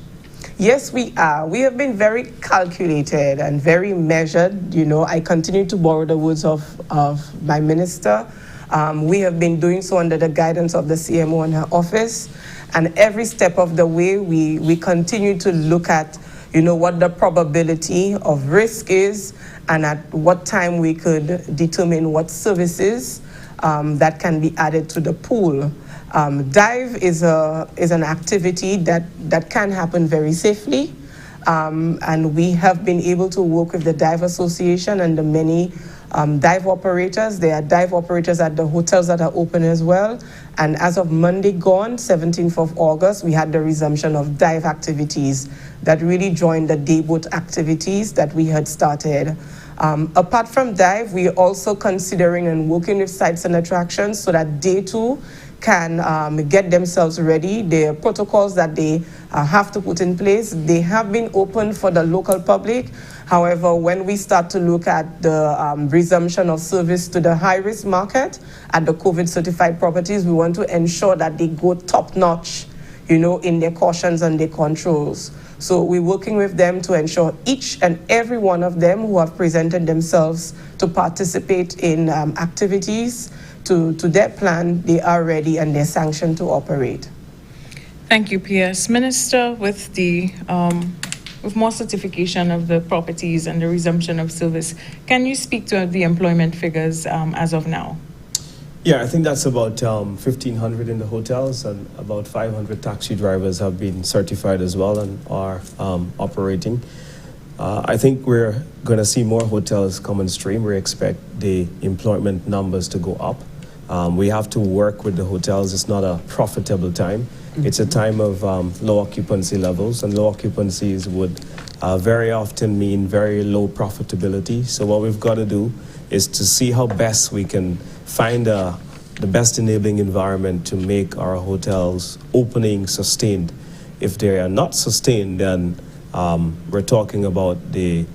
Yes, we are. We have been very calculated and very measured. I continue to borrow the words of my minister. We have been doing so under the guidance of the CMO and her office. And every step of the way, we continue to look at, what the probability of risk is and at what time we could determine what services that can be added to the pool. Dive is an activity that can happen very safely, and we have been able to work with the Dive Association and the many dive operators. There are dive operators at the hotels that are open as well, and as of Monday gone, 17th of August, we had the resumption of dive activities that really joined the dayboat activities that we had started. Apart from dive, we are also considering and working with sites and attractions so that they too can get themselves ready. There are protocols that they have to put in place. They have been open for the local public. However, when we start to look at the resumption of service to the high-risk market at the COVID-certified properties, we want to ensure that they go top-notch, in their cautions and their controls. So we're working with them to ensure each and every one of them who have presented themselves to participate in activities to their plan, they are ready and they're sanctioned to operate. Thank you, PS. Minister, with more certification of the properties and the resumption of service, can you speak to the employment figures as of now? Yeah, I think that's about 1,500 in the hotels, and about 500 taxi drivers have been certified as well and are operating. I think we're going to see more hotels come on stream. We expect the employment numbers to go up. We have to work with the hotels. It's not a profitable time. It's a time of low occupancy levels, and low occupancies would very often mean very low profitability. So what we've got to do is to see how best we can find the best enabling environment to make our hotels opening sustained. If they are not sustained, then we're talking about the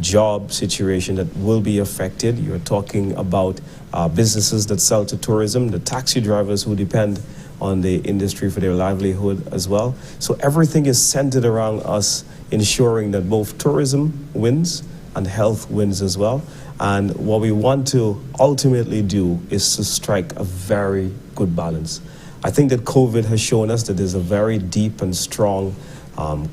job situation that will be affected. You're talking about businesses that sell to tourism, the taxi drivers who depend on the industry for their livelihood as well. So everything is centered around us ensuring that both tourism wins and health wins as well. And what we want to ultimately do is to strike a very good balance. I think that COVID has shown us that there's a very deep and strong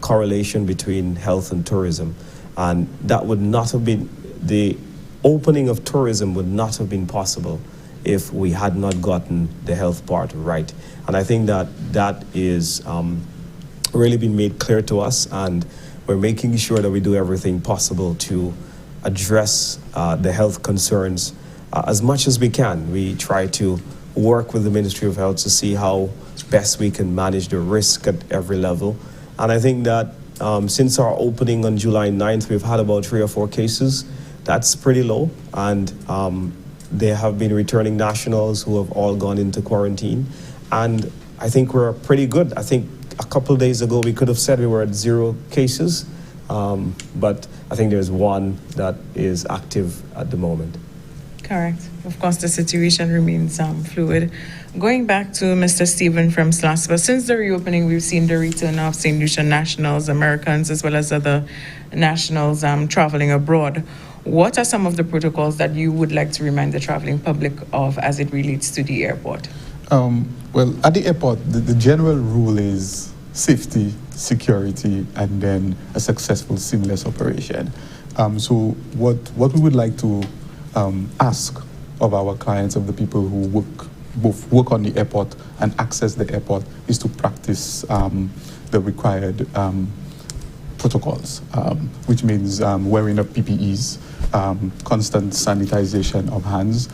correlation between health and tourism. And that would not have been, the opening of tourism would not have been possible if we had not gotten the health part right. And I think that that is really been made clear to us, and we're making sure that we do everything possible to address the health concerns as much as we can. We try to work with the Ministry of Health to see how best we can manage the risk at every level. And I think that since our opening on July 9th, we've had about 3 or 4 cases. That's pretty low. And there have been returning nationals who have all gone into quarantine. And I think we're pretty good. I think a couple of days ago, we could have said we were at 0 cases. But I think there's 1 that is active at the moment. Correct. Of course, the situation remains fluid. Going back to Mr. Stephen from SLASPA, since the reopening, we've seen the return of St. Lucia nationals, Americans, as well as other nationals traveling abroad. What are some of the protocols that you would like to remind the traveling public of as it relates to the airport? Well, at the airport, the general rule is safety, security, and then a successful, seamless operation. So what we would like to ask of our clients, of the people who both work on the airport and access the airport, is to practice the required protocols, which means wearing of PPEs, constant sanitization of hands,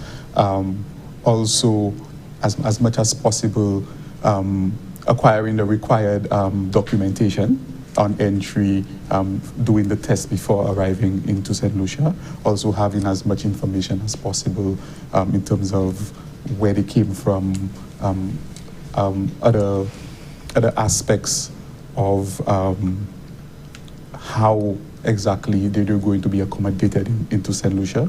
also as much as possible acquiring the required documentation on entry, doing the test before arriving into St. Lucia, also having as much information as possible in terms of where they came from, other aspects of how exactly they're going to be accommodated into St. Lucia,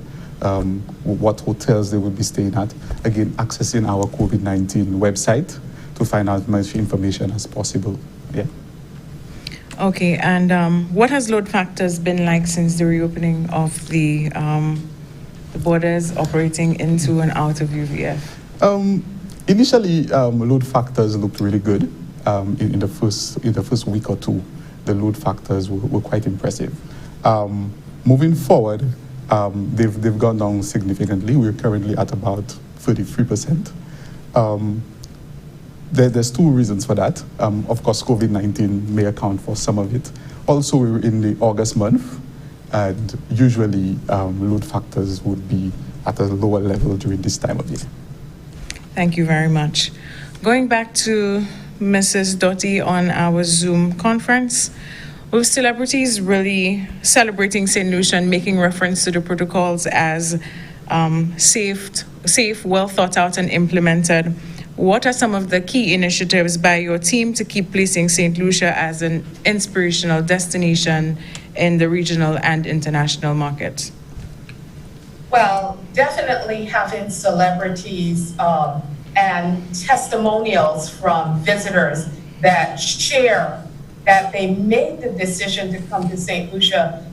what hotels they will be staying at. Again, accessing our COVID-19 website to find out as much information as possible. Yeah. Okay, and what has load factors been like since the reopening of the borders operating into and out of UVF? Initially, load factors looked really good. In the first week or two, the load factors were quite impressive. Moving forward, they've gone down significantly. We're currently at about 33%. There's two reasons for that. Of course, COVID-19 may account for some of it. Also, we're in the August month, and usually load factors would be at a lower level during this time of year. Thank you very much. Going back to Mrs. Doty on our Zoom conference, with celebrities really celebrating St. Lucia and making reference to the protocols as safe, well thought out and implemented, what are some of the key initiatives by your team to keep placing St. Lucia as an inspirational destination in the regional and international markets? Well, definitely having celebrities and testimonials from visitors that share that they made the decision to come to St. Lucia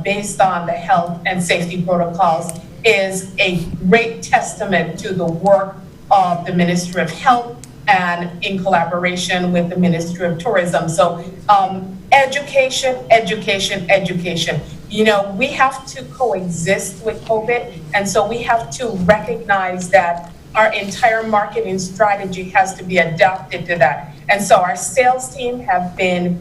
based on the health and safety protocols is a great testament to the work of the Ministry of Health and in collaboration with the Ministry of Tourism. So education. You know, we have to coexist with COVID, and so we have to recognize that our entire marketing strategy has to be adapted to that. And so our sales team have been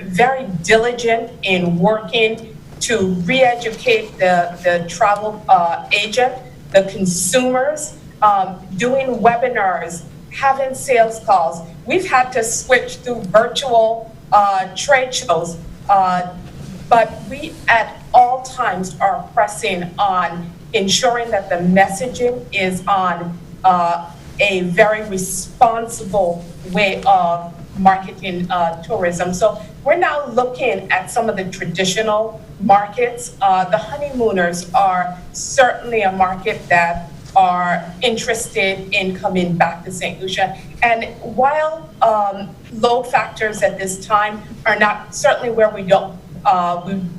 very diligent in working to re-educate the travel agent, the consumers, doing webinars, having sales calls. We've had to switch to virtual trade shows, but we at all times are pressing on ensuring that the messaging is on a very responsible way of marketing tourism. So we're now looking at some of the traditional markets. The honeymooners are certainly a market that are interested in coming back to St. Lucia. And while load factors at this time are not certainly where we wouldn't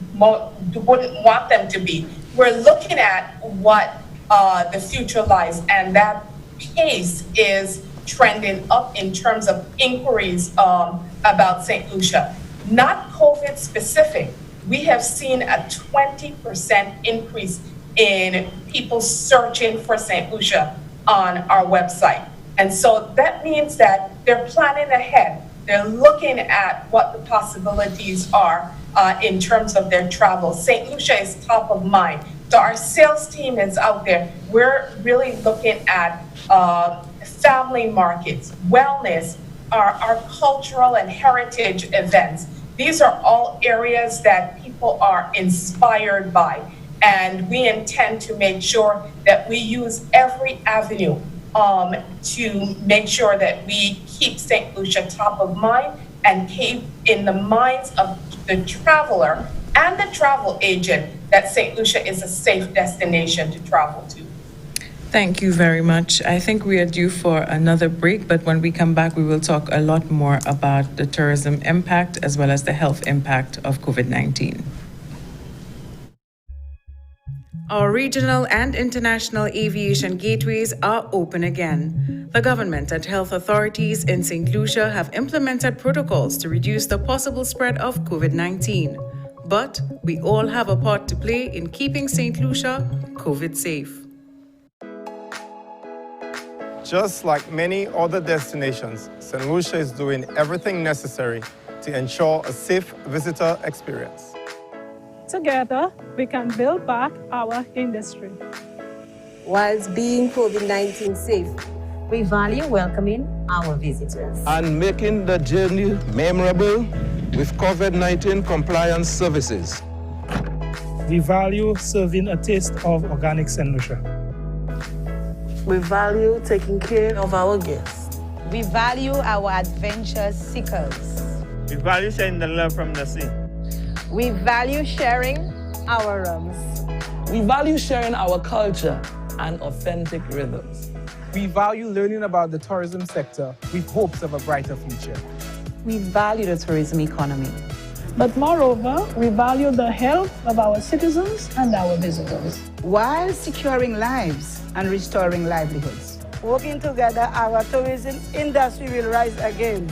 want them to be, we're looking at what the future lies, and that pace is trending up in terms of inquiries about St. Lucia. Not COVID specific, we have seen a 20% increase in people searching for St. Lucia on our website. And so that means that they're planning ahead. They're looking at what the possibilities are in terms of their travel. St. Lucia is top of mind. So our sales team is out there. We're really looking at family markets, wellness, our cultural and heritage events. These are all areas that people are inspired by. And we intend to make sure that we use every avenue to make sure that we keep St. Lucia top of mind and keep in the minds of the traveler and the travel agent that St. Lucia is a safe destination to travel to. Thank you very much. I think we are due for another break, but when we come back, we will talk a lot more about the tourism impact as well as the health impact of COVID-19. Our regional and international aviation gateways are open again. The government and health authorities in St. Lucia have implemented protocols to reduce the possible spread of COVID-19. But we all have a part to play in keeping St. Lucia COVID safe. Just like many other destinations, St. Lucia is doing everything necessary to ensure a safe visitor experience. Together, we can build back our industry. Whilst being COVID-19 safe, we value welcoming our visitors and making the journey memorable with COVID-19 compliance services. We value serving a taste of organic St. Lucia. We value taking care of our guests. We value our adventure seekers. We value sharing the love from the sea. We value sharing our rooms. We value sharing our culture and authentic rhythms. We value learning about the tourism sector with hopes of a brighter future. We value the tourism economy. But moreover, we value the health of our citizens and our visitors, while securing lives and restoring livelihoods. Working together, our tourism industry will rise again.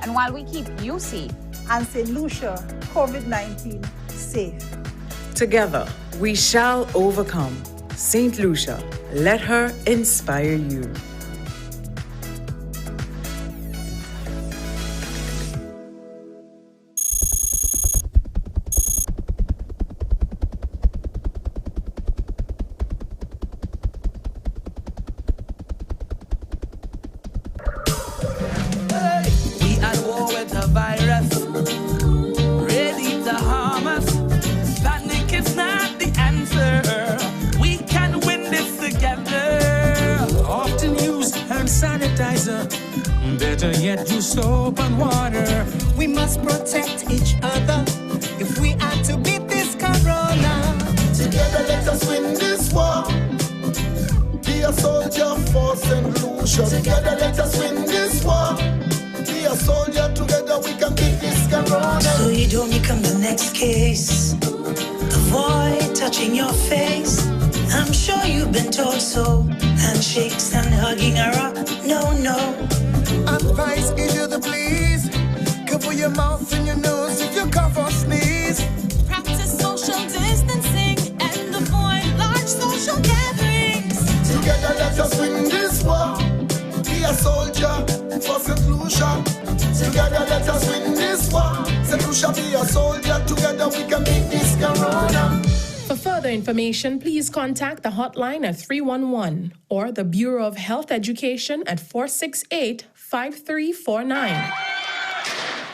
And while we keep you safe, and St. Lucia COVID-19 safe. Together, we shall overcome. St. Lucia, let her inspire you. Better yet, use soap and water. We must protect each other if we are to beat this corona. Together let us win this war. Be a soldier for St. Lucia. Together let us win this war. Be a soldier, together we can beat this corona. So you don't become the next case. Avoid touching your face. I'm sure you've been told so. Handshakes and hugging her up. No, no. Advice give you the please. Cover your mouth and your nose if you cough or sneeze. Practice social distancing and avoid large social gatherings. Together let us win this war. Be a soldier for St. Lucia. Together let us win this war. St. Lucia, be a soldier. Together we can beat this corona. For further information, please contact the hotline at 311 or the Bureau of Health Education at 468-5349.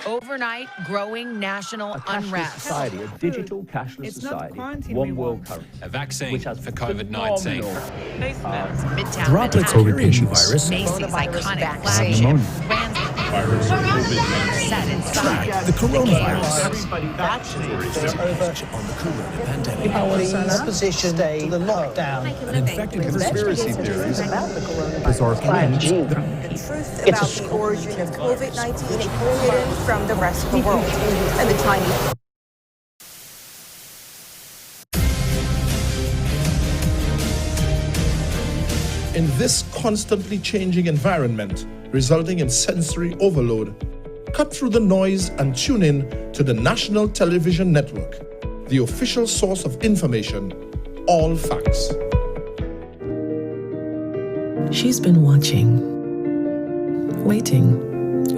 Overnight, growing national unrest. Society, a digital cashless society, one world currency. A vaccine for COVID-19. Droplets COVID virus. Macy's iconic flagship. Virus set inside the coronavirus. Everybody vaccinated. On the corona pandemic. Our opposition to the lockdown. An infected conspiracy theories. Bizarre claims. The truth about the origin of COVID-19 hidden from the rest of the world. And the Chinese. In this constantly changing environment, resulting in sensory overload, cut through the noise and tune in to the National Television Network, the official source of information, all facts. She's been watching, waiting,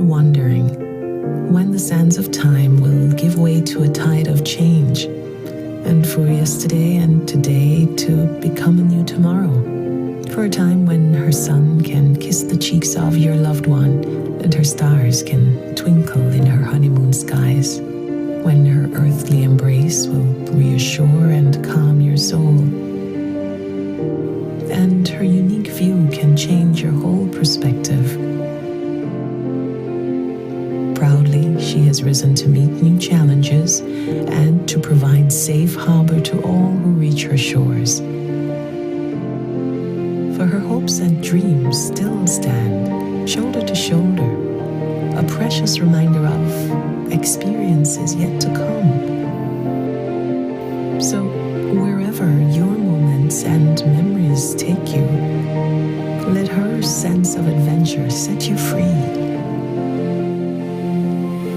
wondering when the sands of time will give way to a tide of change, and for yesterday and today to become a new tomorrow. For a time when her sun can kiss the cheeks of your loved one and her stars can twinkle in her honeymoon skies, when her earthly embrace will reassure and calm your soul, and her unique view can change your whole perspective. Proudly, she has has risen to meet new challenges and to provide safe harbor to all who reach her shores. For her hopes and dreams still stand, shoulder to shoulder, a precious reminder of experiences yet to come. So, wherever your moments and memories take you, let her sense of adventure set you free.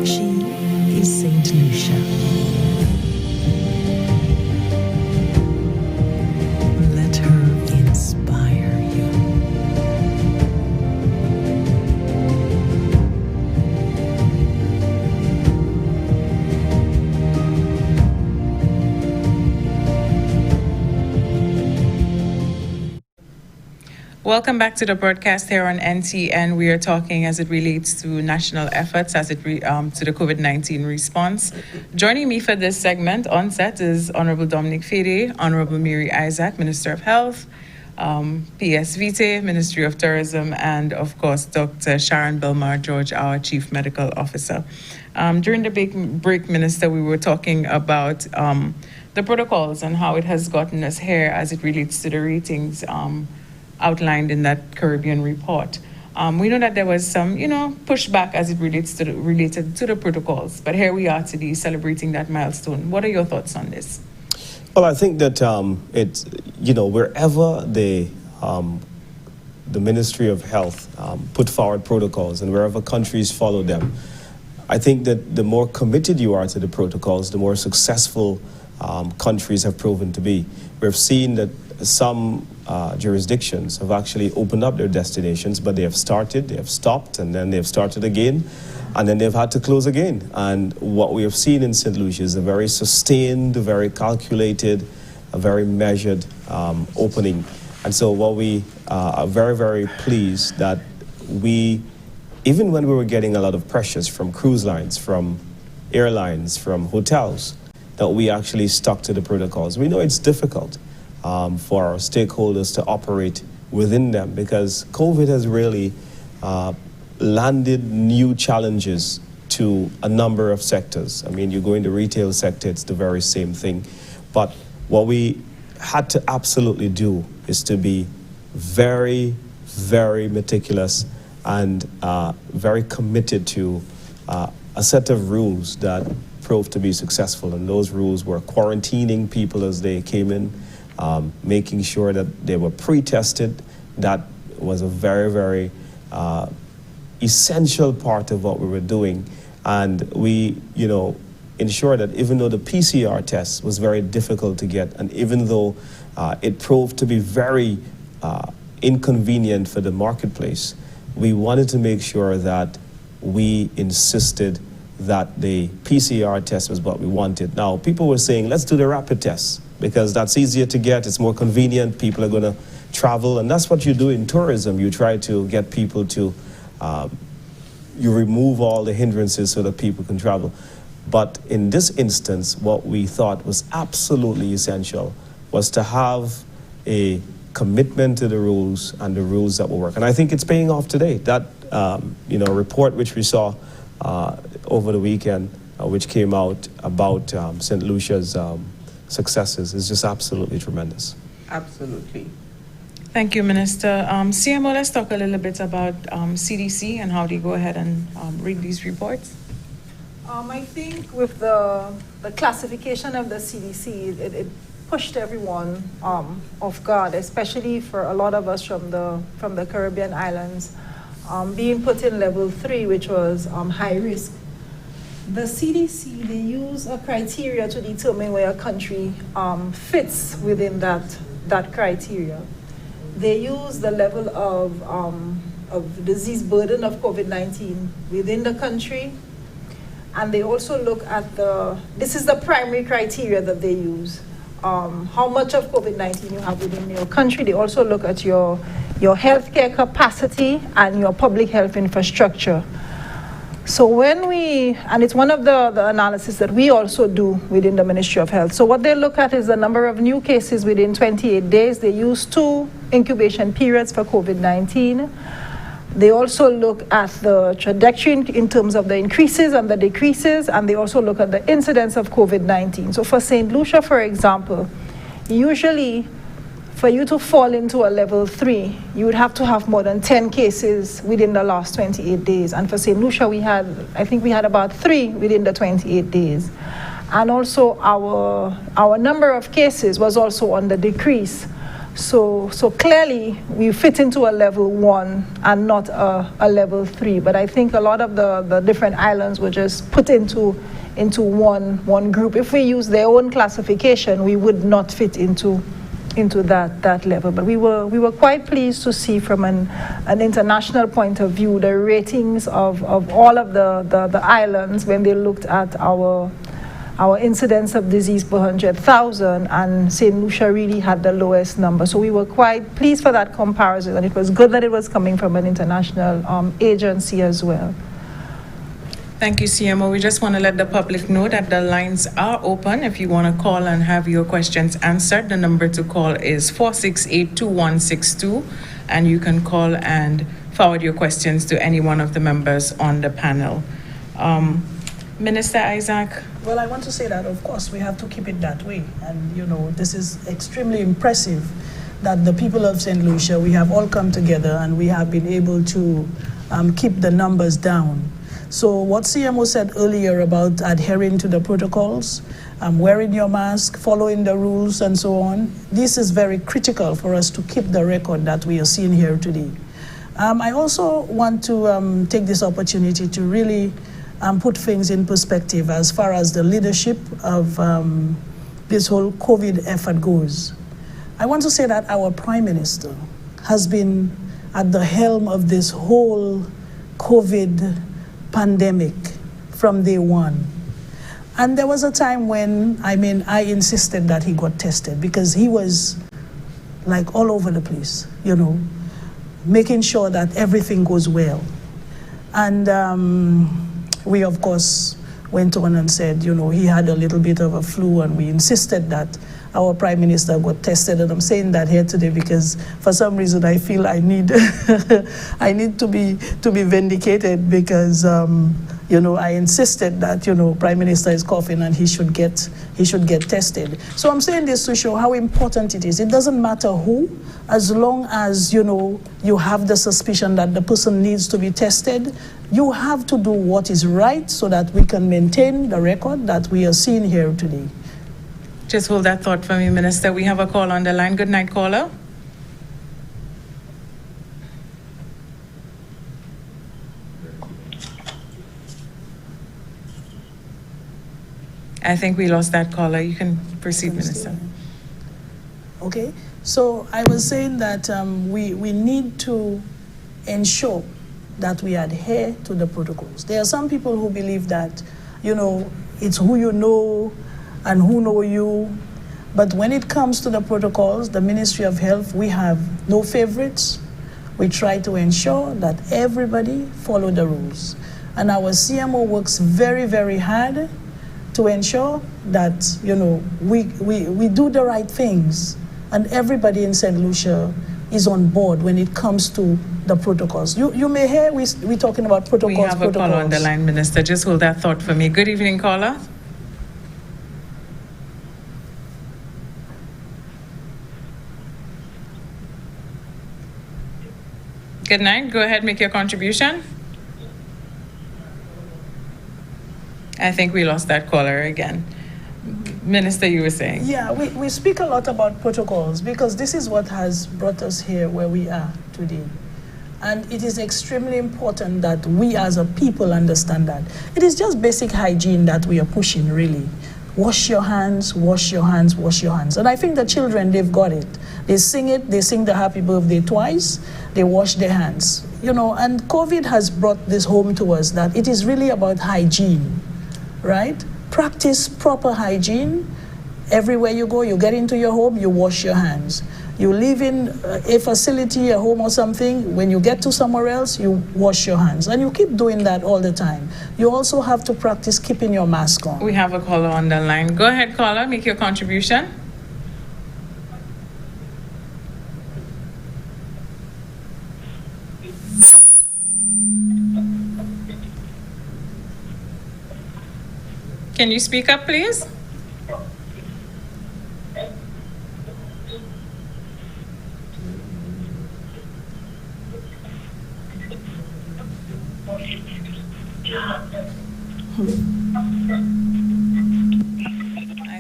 She is St. Lucia. Let her inspire you. Welcome back to the broadcast here on NTN. We are talking as it relates to national efforts to the COVID-19 response. Joining me for this segment on set is Honorable Dominic Fedee, Honorable Mary Isaac, Minister of Health, PS Vittet, Ministry of Tourism, and of course, Dr. Sharon Belmar-George, our Chief Medical Officer. During the break, Minister, we were talking about the protocols and how it has gotten us here as it relates to the ratings outlined in that Caribbean report. We know that there was some, pushback as it related to the protocols, but here we are today celebrating that milestone. What are your thoughts on this? Well, I think that it's, wherever the Ministry of Health put forward protocols and wherever countries follow them, I think that the more committed you are to the protocols, the more successful countries have proven to be. We've seen that some jurisdictions have actually opened up their destinations, but they have started, they have stopped, and then they've started again, and then they've had to close again. And what we have seen in St. Lucia is a very sustained, very calculated, a very measured opening. And so what we are very, very pleased that we, even when we were getting a lot of pressures from cruise lines, from airlines, from hotels, that we actually stuck to the protocols. We know it's difficult for our stakeholders to operate within them because COVID has really landed new challenges to a number of sectors. I mean, you go into the retail sector, it's the very same thing. But what we had to absolutely do is to be very, very meticulous and very committed to a set of rules that proved to be successful. And those rules were quarantining people as they came in, making sure that they were pre-tested. That was a very, very essential part of what we were doing. And we, ensured that even though the PCR test was very difficult to get, and even though it proved to be very inconvenient for the marketplace, we wanted to make sure that we insisted that the PCR test was what we wanted. Now, people were saying, let's do the rapid test, because that's easier to get, it's more convenient, people are going to travel, and that's what you do in tourism. You try to get people to, you remove all the hindrances so that people can travel. But in this instance, what we thought was absolutely essential was to have a commitment to the rules and the rules that will work. And I think it's paying off today. That, report which we saw over the weekend, which came out about St. Lucia's successes is just absolutely tremendous. Absolutely. Thank you, Minister. CMO, let's talk a little bit about CDC and how they go ahead and read these reports. I think with the classification of the CDC, it pushed everyone off guard, especially for a lot of us from the Caribbean islands, being put in level 3, which was high risk. The CDC, they use a criteria to determine where a country fits within that criteria. They use the level of disease burden of COVID-19 within the country. And they also look at this is the primary criteria that they use. How much of COVID-19 you have within your country. They also look at your healthcare capacity and your public health infrastructure. So and it's one of the analysis that we also do within the Ministry of Health. So what they look at is the number of new cases within 28 days. They use 2 incubation periods for COVID-19. They also look at the trajectory in terms of the increases and the decreases, and they also look at the incidence of COVID-19. So for St. Lucia, for example, usually for you to fall into a level 3, you would have to have more than 10 cases within the last 28 days. And for St. Lucia, I think we had about 3 within the 28 days. And also our number of cases was also on the decrease. So clearly we fit into a level 1 and not a level 3. But I think a lot of the different islands were just put into one group. If we use their own classification, we would not fit into that level. But we were quite pleased to see from an international point of view the ratings of all of the islands when they looked at our incidence of disease per 100,000, and St. Lucia really had the lowest number. So we were quite pleased for that comparison, and it was good that it was coming from an international agency as well. Thank you, CMO. We just want to let the public know that the lines are open. If you want to call and have your questions answered, the number to call is 468-2162, and you can call and forward your questions to any one of the members on the panel. Minister Isaac. Well, I want to say that, of course, we have to keep it that way. And, this is extremely impressive that the people of St. Lucia, we have all come together and we have been able to keep the numbers down. So what CMO said earlier about adhering to the protocols, wearing your mask, following the rules and so on, this is very critical for us to keep the record that we are seeing here today. I also want to take this opportunity to really put things in perspective as far as the leadership of this whole COVID effort goes. I want to say that our Prime Minister has been at the helm of this whole COVID pandemic from day one. And there was a time when, I insisted that he got tested because he was like all over the place, making sure that everything goes well. And we, of course, went on and said, he had a little bit of a flu, and we insisted that our Prime Minister got tested. And I'm saying that here today because for some reason I feel I need I need to be vindicated because I insisted that Prime Minister is coughing and he should get tested. So I'm saying this to show how important it is. It doesn't matter who, as long as you have the suspicion that the person needs to be tested. You have to do what is right so that we can maintain the record that we are seeing here today. Just hold that thought for me, Minister. We have a call on the line. Good night, caller. I think we lost that caller. You can proceed, Minister. Okay. So I was saying that we need to ensure that we adhere to the protocols. There are some people who believe that, it's who you know and who know you. But when it comes to the protocols, the Ministry of Health, we have no favorites. We try to ensure that everybody follow the rules. And our CMO works very, very hard to ensure that, we do the right things. And everybody in St. Lucia is on board when it comes to the protocols. You may hear we're talking about protocols. We have a caller on the line, Minister. Just hold that thought for me. Good evening, caller. Good night. Go ahead, make your contribution. I think we lost that caller again. Minister, you were saying? Yeah, we speak a lot about protocols because this is what has brought us here where we are today. And it is extremely important that we as a people understand that. It is just basic hygiene that we are pushing, really. Wash your hands, wash your hands, wash your hands. And I think the children, they've got it. They sing the happy birthday twice, they wash their hands. And COVID has brought this home to us that it is really about hygiene, right? Practice proper hygiene. Everywhere you go, you get into your home, you wash your hands. You live in a facility, a home or something, when you get to somewhere else, you wash your hands. And you keep doing that all the time. You also have to practice keeping your mask on. We have a caller on the line. Go ahead, caller, make your contribution. Can you speak up, please? I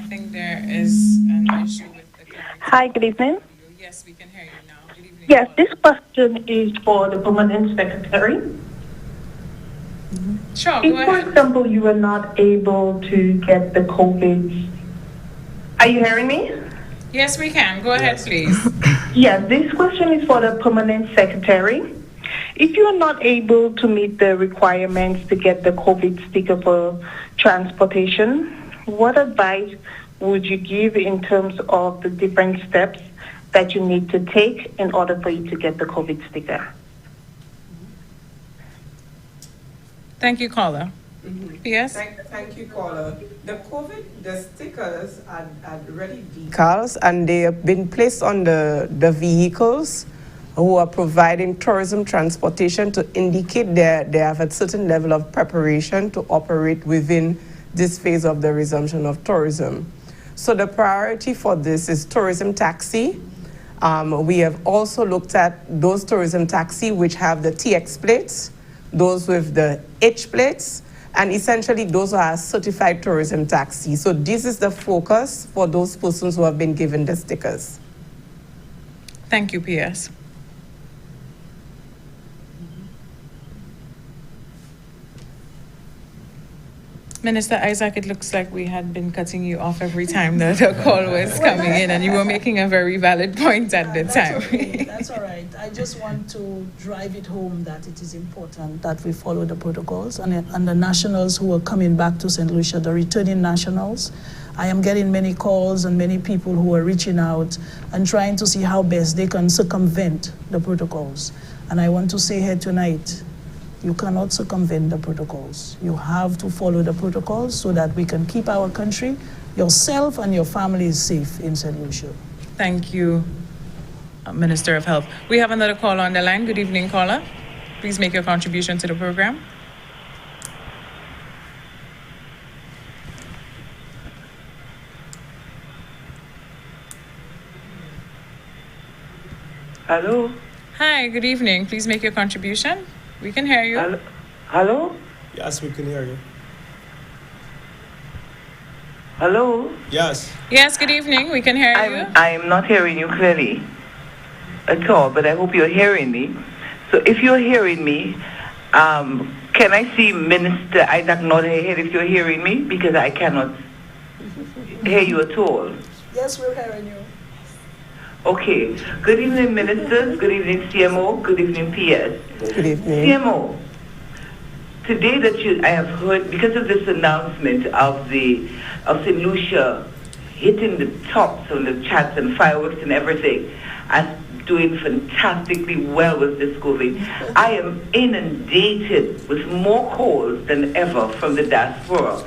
think there is an issue with the clarity. Hi, good evening. Yes, we can hear you now. Good evening. Yes, this question is for the Permanent Secretary. Sure, If, go for ahead. example, you were not able to get the COVID, are you hearing me? Yes, we can. Go ahead, please. Yes, this question is for the Permanent Secretary. If you are not able to meet the requirements to get the COVID sticker for transportation, what advice would you give in terms of the different steps that you need to take in order for you to get the COVID sticker? Thank you, caller. Yes? Thank you, caller. The stickers are already decals, and they have been placed on the vehicles who are providing tourism transportation to indicate they have a certain level of preparation to operate within this phase of the resumption of tourism. So the priority for this is tourism taxi. We have also looked at those tourism taxi which have the TX plates, those with the H plates, and essentially those are certified tourism taxi. So this is the focus for those persons who have been given the stickers. Thank you, PS. Minister Isaac, it looks like we had been cutting you off every time the call was coming in, and you were making a very valid point at the time. Okay. That's all right. I just want to drive it home that it is important that we follow the protocols, and the nationals who are coming back to St. Lucia, the returning nationals. I am getting many calls and many people who are reaching out and trying to see how best they can circumvent the protocols. And I want to say here tonight, you cannot circumvent the protocols. You have to follow the protocols so that we can keep our country, yourself and your family safe in St. Lucia. Thank you, Minister of Health. We have another caller on the line. Good evening, caller. Please make your contribution to the program. Hello? Hi, good evening. Please make your contribution. We can hear you. Hello? Yes, we can hear you. Hello? Yes. Yes, good evening. We can hear you. I am not hearing you clearly at all, but I hope you're hearing me. So if you're hearing me, can I see Minister Isaac nod her head if you're hearing me? Because I cannot hear you at all. Yes, we're hearing you. Okay. Good evening, ministers. Good evening, CMO. Good evening, PS. Good evening. CMO, today I have heard, because of this announcement of St. Lucia hitting the tops on the chats and fireworks and everything, and doing fantastically well with this COVID, I am inundated with more calls than ever from the diaspora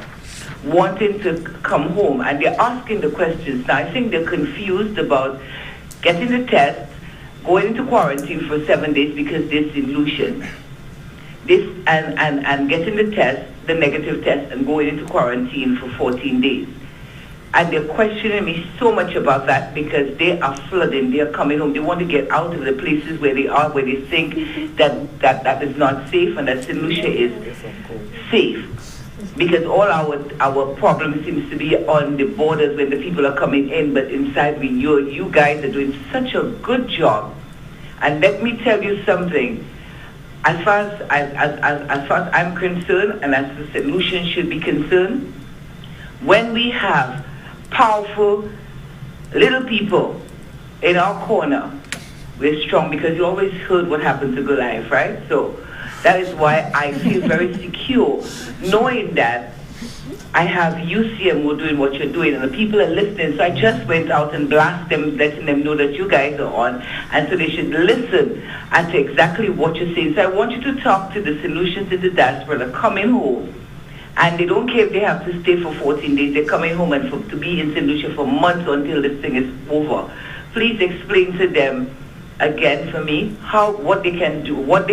wanting to come home, and they're asking the questions. Now, I think they're confused about getting the test, going into quarantine for 7 days because they're St. Lucian, and getting the test, the negative test, and going into quarantine for 14 days. And they're questioning me so much about that because they are flooding, they are coming home. They want to get out of the places where they are, where they think that is not safe and that St. Lucia is safe. Because all our problem seems to be on the borders when the people are coming in, but inside you guys are doing such a good job. And let me tell you something. As far as I'm concerned, and as the St. Lucians should be concerned, when we have powerful little people in our corner, we're strong, because you always heard what happened to Goliath, right? So that is why I feel very secure, knowing that I have UCM doing what you're doing, and the people are listening. So I just went out and blast them, letting them know that you guys are on, and so they should listen to exactly what you're saying. So I want you to talk to the solutions in the diaspora that are coming home, and they don't care if they have to stay for 14 days. They're coming home and to be in St. Lucia for months until this thing is over. Please explain to them again for me what they can do, when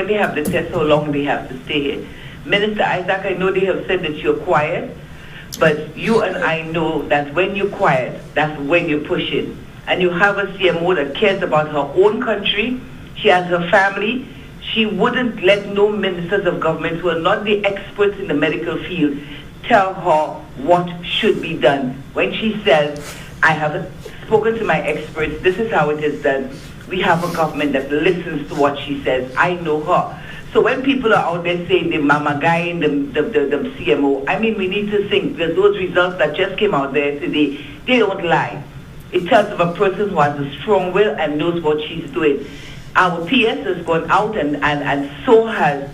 they have the test, how long they have to stay here. Minister Isaac, I know they have said that you're quiet, But you and I know that when you're quiet, that's when you push it. And you have a CMO that cares about her own country. She has her family. She wouldn't let no ministers of government who are not the experts in the medical field tell her what should be done. When she says, I have spoken to my experts, this is how it is done. We have a government that listens to what she says. I know her. So when people are out there saying the mama guy and the CMO, I mean, we need to think, because those results that just came out there today, they don't lie. It tells of a person who has a strong will and knows what she's doing. Our PS has gone out and so has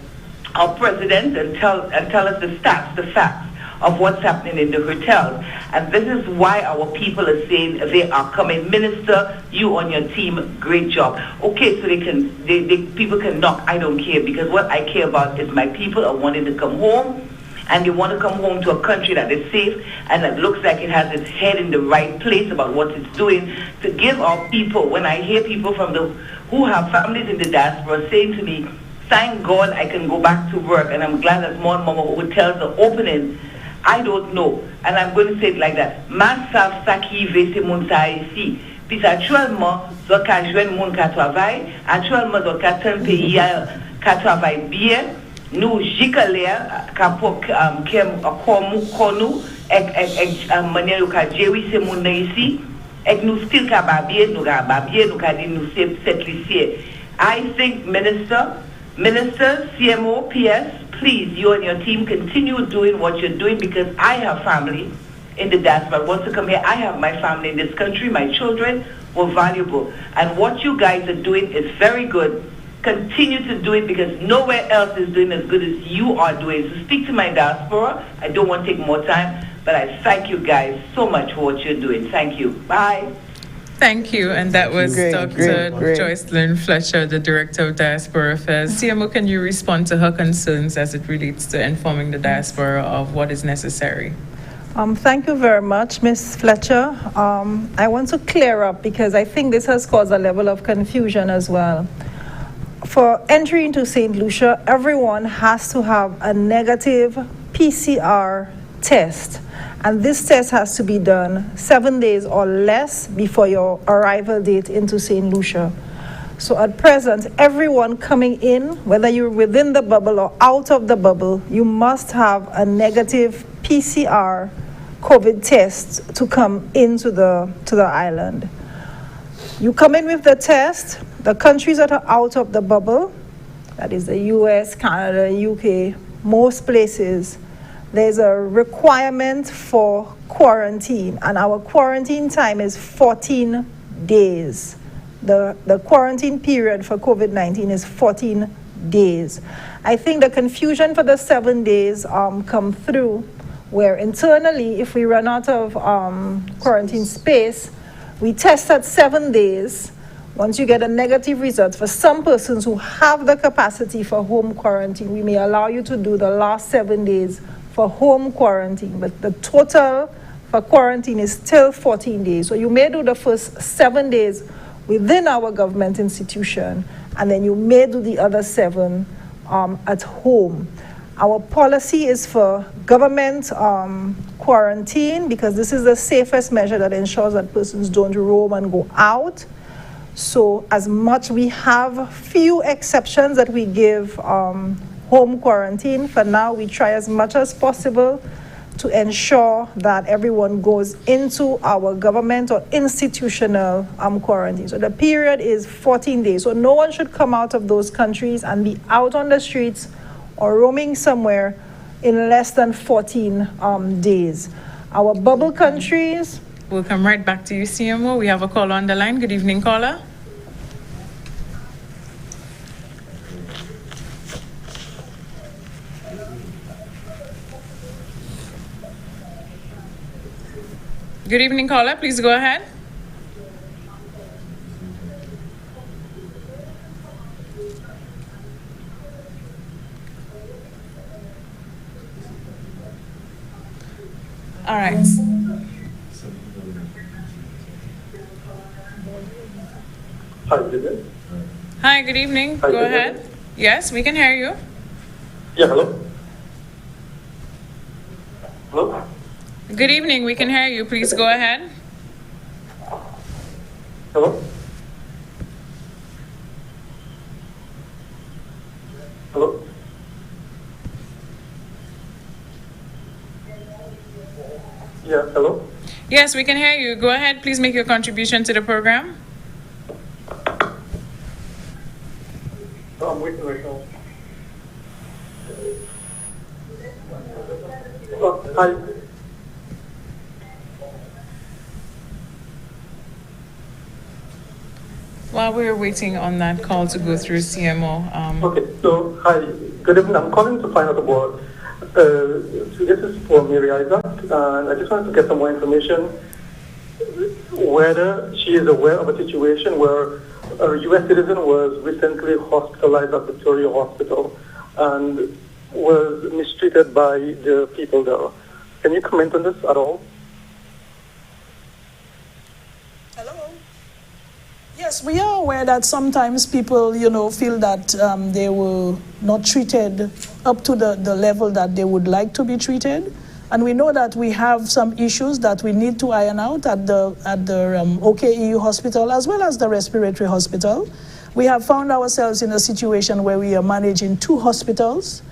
our president and tell us the stats, the facts of what's happening in the hotels. And this is why our people are saying they are coming. Minister, you on your team, great job. Okay, so people can knock, I don't care, because what I care about is my people are wanting to come home, and they want to come home to a country that is safe and that looks like it has its head in the right place about what it's doing, to give our people, when I hear people from who have families in the diaspora saying to me, thank God I can go back to work, and I'm glad that more mama hotels are opening. I don't know, and I'm going to say it like that. Masav saki vese moun sa ici. Puis actuellement, zo ka jwen moun ka travail, actuellement zo ka ten pays ka travail bien. Nous jikale ka pok kem akomu konu ek manière ka jewi se moun na ici. Ek nous still ka babie, nous ka babie, nous ka di nous set lycée. I think Minister, CMO, PS, please, you and your team continue doing what you're doing, because I have family in the diaspora. Wants to come here. I have my family in this country. My children were valuable. And what you guys are doing is very good. Continue to do it, because nowhere else is doing as good as you are doing. So speak to my diaspora. I don't want to take more time, but I thank you guys so much for what you're doing. Thank you. Bye. Thank you. And that was Dr. Joycelyn Fletcher, the Director of Diaspora Affairs. CMO, can you respond to her concerns as it relates to informing the diaspora of what is necessary? Thank you very much, Ms. Fletcher. I want to clear up, because I think this has caused a level of confusion as well. For entry into St. Lucia, everyone has to have a negative PCR test. And this test has to be done 7 days or less before your arrival date into St. Lucia. So at present, everyone coming in, whether you're within the bubble or out of the bubble, you must have a negative PCR COVID test to come into the island. You come in with the test. The countries that are out of the bubble, that is the US, Canada, UK, most places, there's a requirement for quarantine, and our quarantine time is 14 days. The quarantine period for COVID-19 is 14 days. I think the confusion for the 7 days come through, where internally, if we run out of quarantine space, we test at 7 days. Once you get a negative result, for some persons who have the capacity for home quarantine, we may allow you to do the last 7 days for home quarantine, but the total for quarantine is still 14 days. So you may do the first 7 days within our government institution, and then you may do the other 7 at home. Our policy is for government quarantine, because this is the safest measure that ensures that persons don't roam and go out. So as much, we have few exceptions that we give home quarantine. For now, we try as much as possible to ensure that everyone goes into our government or institutional quarantine. So the period is 14 days. So no one should come out of those countries and be out on the streets or roaming somewhere in less than 14 days. Our bubble countries. We'll come right back to you, CMO. We have a caller on the line. Good evening, caller. Good evening, caller. Please go ahead. All right. Hi, good evening. Go ahead. Yes, we can hear you. Yeah, hello. Hello? Good evening. We can hear you. Please go ahead. Hello? Hello? Yeah, hello? Yes, we can hear you. Go ahead. Please make your contribution to the program. I'm waiting right now. Hi. While we're waiting on that call to go through CMO. Okay, so hi, good evening. I'm calling to find out about, this is for Mary Isaac, and I just wanted to get some more information whether she is aware of a situation where a U.S. citizen was recently hospitalized at Victoria Hospital and was mistreated by the people there. Can you comment on this at all? Yes, we are aware that sometimes people, feel that they were not treated up to the level that they would like to be treated. And we know that we have some issues that we need to iron out at the OKEU hospital as well as the respiratory hospital. We have found ourselves in a situation where we are managing 2 hospitals,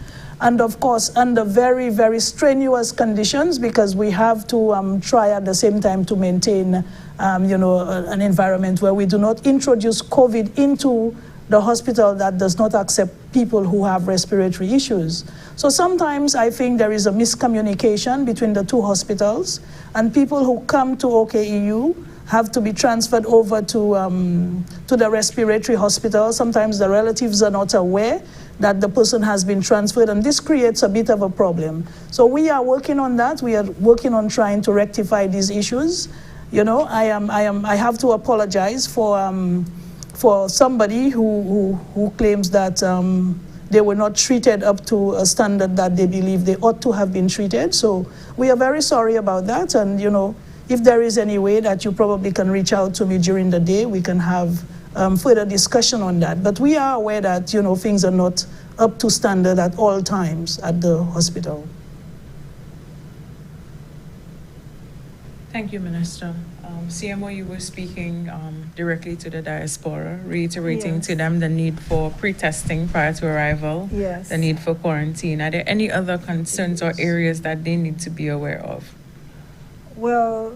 and of course under very, very strenuous conditions, because we have to try at the same time to maintain an environment where we do not introduce COVID into the hospital that does not accept people who have respiratory issues. So sometimes I think there is a miscommunication between the 2 hospitals, and people who come to OKEU have to be transferred over to the respiratory hospital. Sometimes the relatives are not aware that the person has been transferred, and this creates a bit of a problem. So we are working on that. We are working on trying to rectify these issues. I have to apologize for somebody who claims that they were not treated up to a standard that they believe they ought to have been treated. So we are very sorry about that. And, if there is any way that you probably can reach out to me during the day, we can have further discussion on that. But we are aware that, things are not up to standard at all times at the hospital. Thank you, Minister. CMO, you were speaking directly to the diaspora, reiterating to them the need for pre-testing prior to arrival, the need for quarantine. Are there any other concerns or areas that they need to be aware of? Well,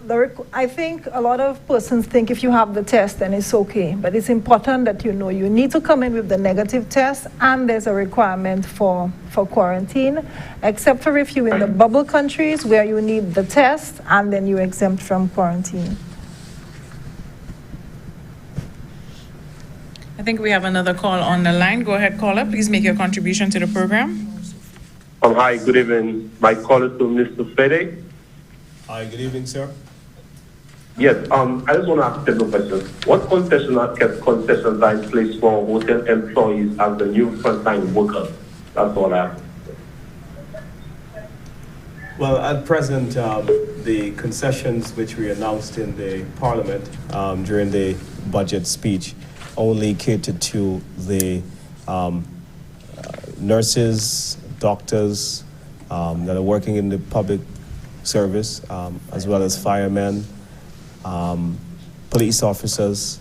I think a lot of persons think if you have the test, then it's okay. But it's important that you need to come in with the negative test, and there's a requirement for quarantine, except for if you're in the bubble countries where you need the test and then you're exempt from quarantine. I think we have another call on the line. Go ahead, caller. Please make your contribution to the program. Hi, good evening. My call is to Mr. Fedee. Hi, good evening, sir. Yes, I just want to ask several questions. What concessions are in place for hotel employees as the new frontline workers? That's all I have. Well, at present, the concessions which we announced in the Parliament during the budget speech only catered to the nurses, doctors that are working in the public service, as well as firemen, police officers,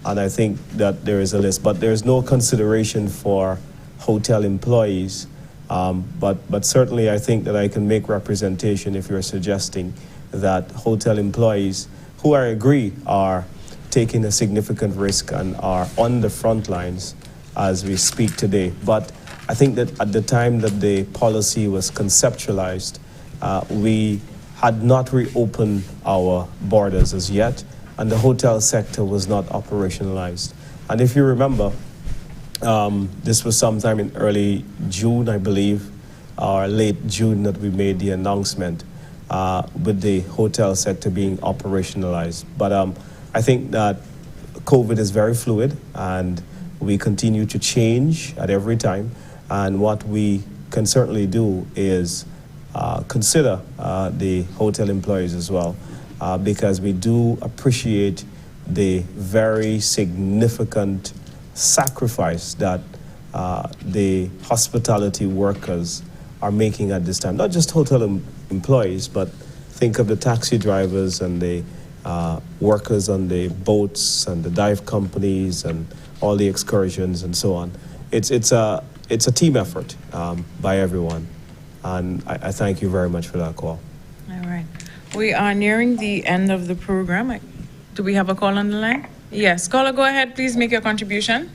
and I think that there is a list, but there is no consideration for hotel employees. But certainly I think that I can make representation if you're suggesting that hotel employees, who I agree are taking a significant risk and are on the front lines as we speak today. But I think that at the time that the policy was conceptualized, we had not reopened our borders as yet, and the hotel sector was not operationalized. And if you remember, this was sometime in early June, I believe, or late June, that we made the announcement with the hotel sector being operationalized. But I think that COVID is very fluid, and we continue to change at every time. And what we can certainly do is consider the hotel employees as well, because we do appreciate the very significant sacrifice that the hospitality workers are making at this time. Not just hotel employees, but think of the taxi drivers and the workers on the boats and the dive companies and all the excursions and so on. It's a team effort by everyone, and I thank you very much for that call. All right. We are nearing the end of the program. Do we have a call on the line? Yes. Caller, go ahead. Please make your contribution.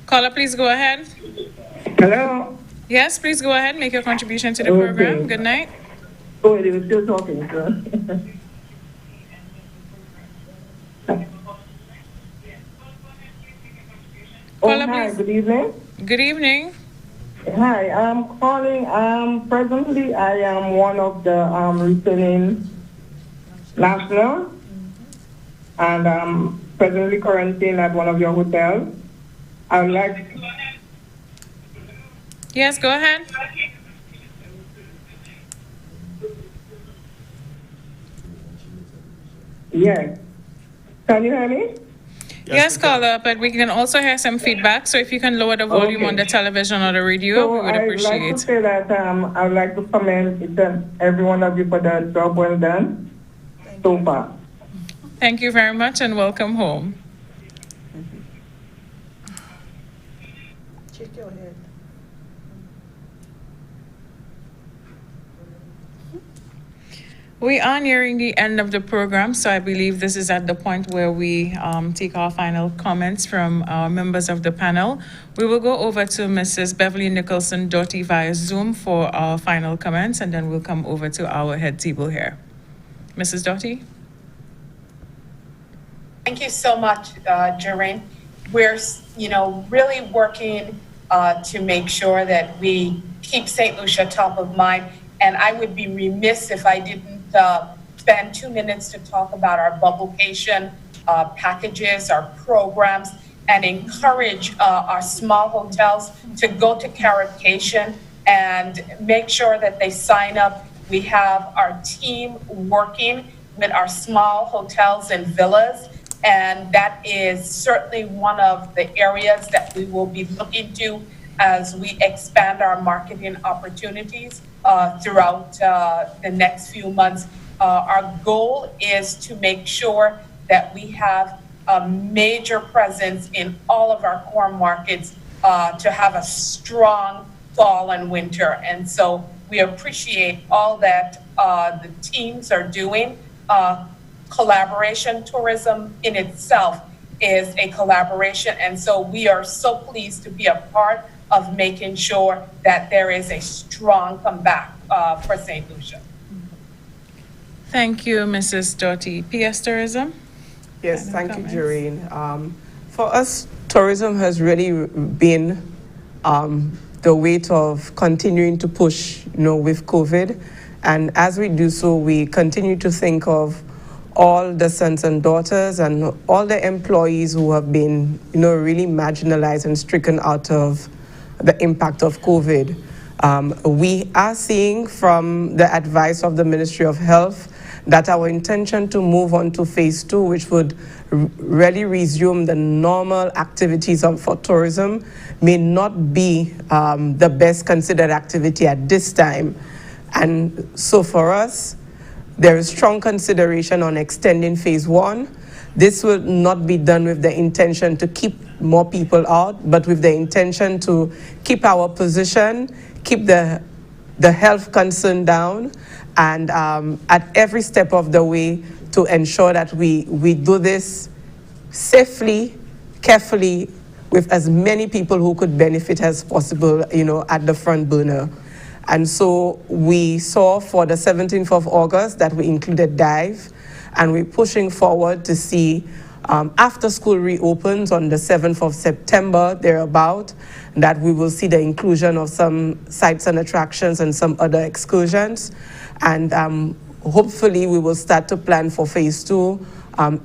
Caller, please go ahead. Hello? Yes, please go ahead. Make your contribution to the program. Good night. Oh, they were still talking, sir. Caller, hi, please. good evening. Good evening. Hi, I'm calling. Presently, I am one of the returning national, and I'm presently quarantined at one of your hotels. I would like. Yes, go ahead. Yes. Can you hear me? Yes, caller, but we can also hear some feedback. So if you can lower the volume on the television or the radio, we would appreciate I'd like to say that I would like to commend each and every one of you for the job well done so far. Thank you very much and welcome home. Check your head. We are nearing the end of the program, so I believe this is at the point where we take our final comments from our members of the panel. We will go over to Mrs. Beverly Nicholson-Doty via Zoom for our final comments, and then we'll come over to our head table here. Mrs. Doty? Thank you so much, Gerraine. We're, really working to make sure that we keep St. Lucia top of mind, and I would be remiss if I didn't spend 2 minutes to talk about our bubblecation packages, our programs, and encourage our small hotels to go to Caribcation and make sure that they sign up. We have our team working with our small hotels and villas, and that is certainly one of the areas that we will be looking to as we expand our marketing opportunities throughout the next few months. Our goal is to make sure that we have a major presence in all of our core markets to have a strong fall and winter. And so we appreciate all that the teams are doing. Collaboration tourism in itself is a collaboration. And so we are so pleased to be a part of making sure that there is a strong comeback for St. Lucia. Thank you, Mrs. Doty. PS Tourism? Yes, thank you, Gerraine. For us, tourism has really been the weight of continuing to push, with COVID. And as we do so, we continue to think of all the sons and daughters and all the employees who have been, really marginalized and stricken out of the impact of COVID. We are seeing from the advice of the Ministry of Health that our intention to move on to phase 2, which would really resume the normal activities for tourism, may not be the best considered activity at this time. And so for us, there is strong consideration on extending phase 1. This will not be done with the intention to keep more people out, but with the intention to keep our position, keep the health concern down, and at every step of the way to ensure that we do this safely, carefully, with as many people who could benefit as possible, at the front burner. And so we saw for the 17th of August that we included dive, and we're pushing forward to see after school reopens on the 7th of September, thereabout, that we will see the inclusion of some sites and attractions and some other excursions. And hopefully we will start to plan for phase 2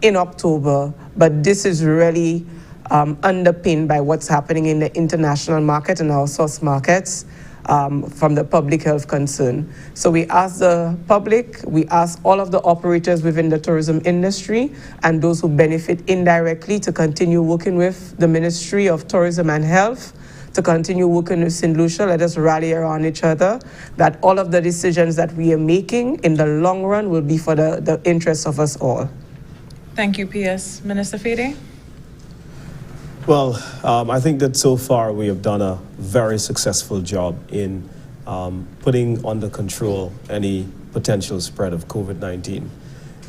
in October. But this is really underpinned by what's happening in the international market and our source markets. from the public health concern. So we ask the public, we ask all of the operators within the tourism industry and those who benefit indirectly to continue working with the Ministry of Tourism and Health, to continue working with St. Lucia. Let us rally around each other, that all of the decisions that we are making in the long run will be for the interests of us all. Thank you, PS. Minister Fedee? Well, I think that so far we have done a very successful job in putting under control any potential spread of COVID-19.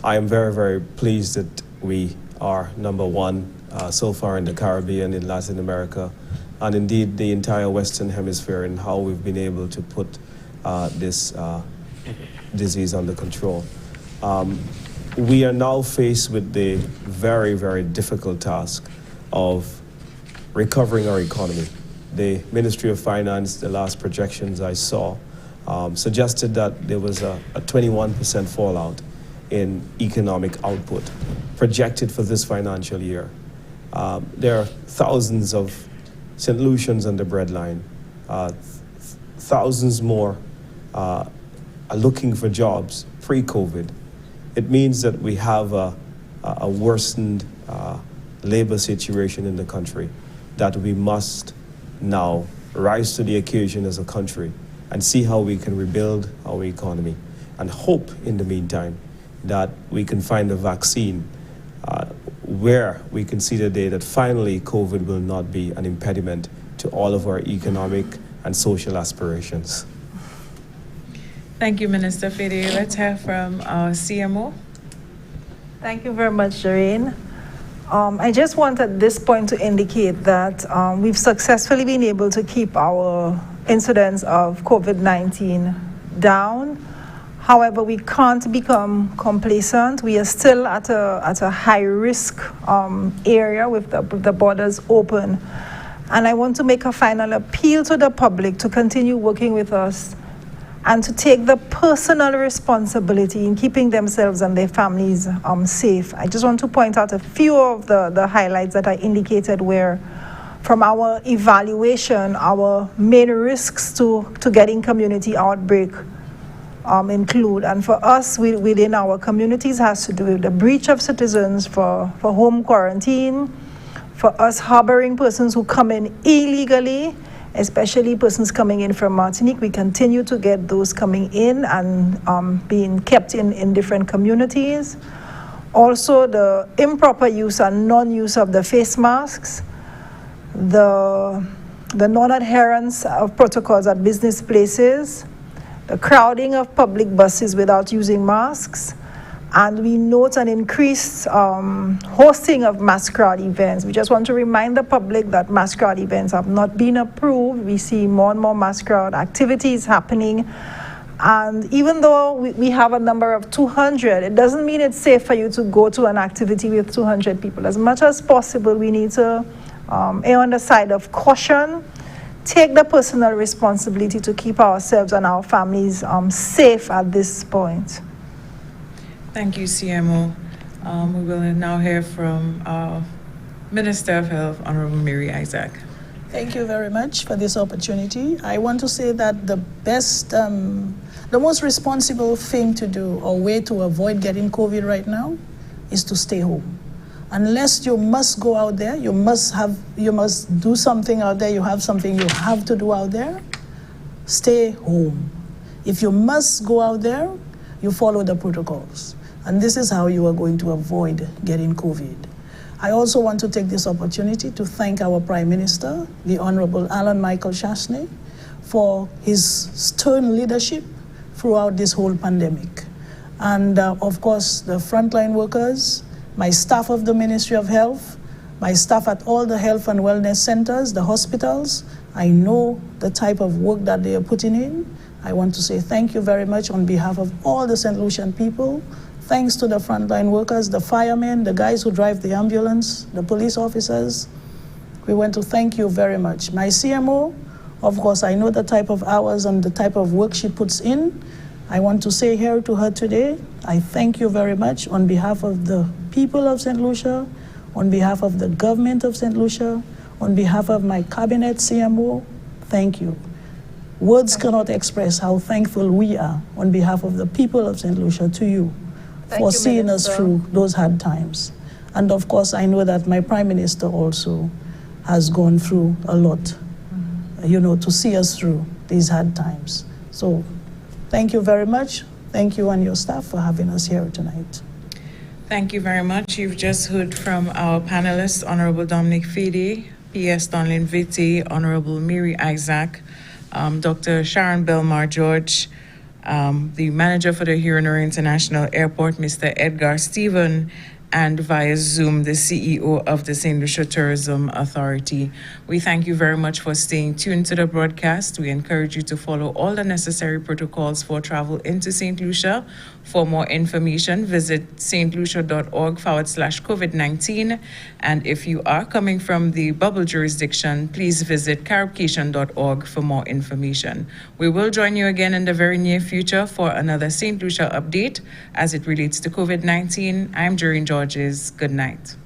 I am very, very pleased that we are number one so far in the Caribbean, in Latin America, and indeed the entire Western Hemisphere in how we've been able to put this disease under control. We are now faced with the very, very difficult task of recovering our economy. The Ministry of Finance, the last projections I saw, suggested that there was a 21% fallout in economic output projected for this financial year. There are thousands of St. Lucians on the breadline. Thousands more are looking for jobs pre-COVID. It means that we have a worsened labor situation in the country that we must now rise to the occasion as a country and see how we can rebuild our economy and hope in the meantime that we can find a vaccine where we can see the day that finally COVID will not be an impediment to all of our economic and social aspirations. Thank you, Minister Fedee. Let's hear from our CMO. Thank you very much, Gerraine. I just want at this point to indicate that we've successfully been able to keep our incidence of COVID-19 down. However, we can't become complacent. We are still at a high-risk area with the borders open. And I want to make a final appeal to the public to continue working with us and to take the personal responsibility in keeping themselves and their families safe. I just want to point out a few of the highlights that I indicated where, from our evaluation, our main risks to getting community outbreak include. And for us, within our communities, has to do with the breach of citizens for home quarantine, for us harboring persons who come in illegally, especially persons coming in from Martinique. We continue to get those coming in and being kept in different communities. Also, the improper use and non-use of the face masks, the non-adherence of protocols at business places, the crowding of public buses without using masks, and we note an increased hosting of masquerade events. We just want to remind the public that masquerade events have not been approved. We see more and more masquerade activities happening. And even though we have a number of 200, it doesn't mean it's safe for you to go to an activity with 200 people. As much as possible, we need to err on the side of caution, take the personal responsibility to keep ourselves and our families safe at this point. Thank you, CMO. We will now hear from our Minister of Health, Honorable Mary Isaac. Thank you very much for this opportunity. I want to say that the most responsible thing to do or way to avoid getting COVID right now is to stay home. Unless you must go out there, you must do something out there, you have something you have to do out there, stay home. If you must go out there, you follow the protocols. And this is how you are going to avoid getting COVID. I also want to take this opportunity to thank our Prime Minister, the Honorable Alan Michael Shasney, for his stern leadership throughout this whole pandemic. And of course, the frontline workers, my staff of the Ministry of Health, my staff at all the health and wellness centers, the hospitals, I know the type of work that they are putting in. I want to say thank you very much on behalf of all the St. Lucian people. Thanks to the frontline workers, the firemen, the guys who drive the ambulance, the police officers. We want to thank you very much. My CMO, of course, I know the type of hours and the type of work she puts in. I want to say here to her today, I thank you very much on behalf of the people of St. Lucia, on behalf of the government of St. Lucia, on behalf of my cabinet CMO, thank you. Words cannot express how thankful we are on behalf of the people of St. Lucia to you for seeing us through those hard times. And of course, I know that my Prime Minister also has gone through a lot, to see us through these hard times. So thank you very much. Thank you and your staff for having us here tonight. Thank you very much. You've just heard from our panelists, Honorable Dominic Fedee, P.S. Donalyn Vittet, Honorable Mary Isaac, Dr. Sharon Belmar-George, the manager for the Gerraine International Airport, Mr. Edgar Stephen, and via Zoom, the CEO of the St. Lucia Tourism Authority. We thank you very much for staying tuned to the broadcast. We encourage you to follow all the necessary protocols for travel into St. Lucia. For more information, visit stlucia.org/COVID-19. And if you are coming from the bubble jurisdiction, please visit caribcation.org for more information. We will join you again in the very near future for another St. Lucia update as it relates to COVID-19. I'm Gerraine Georges. Good night.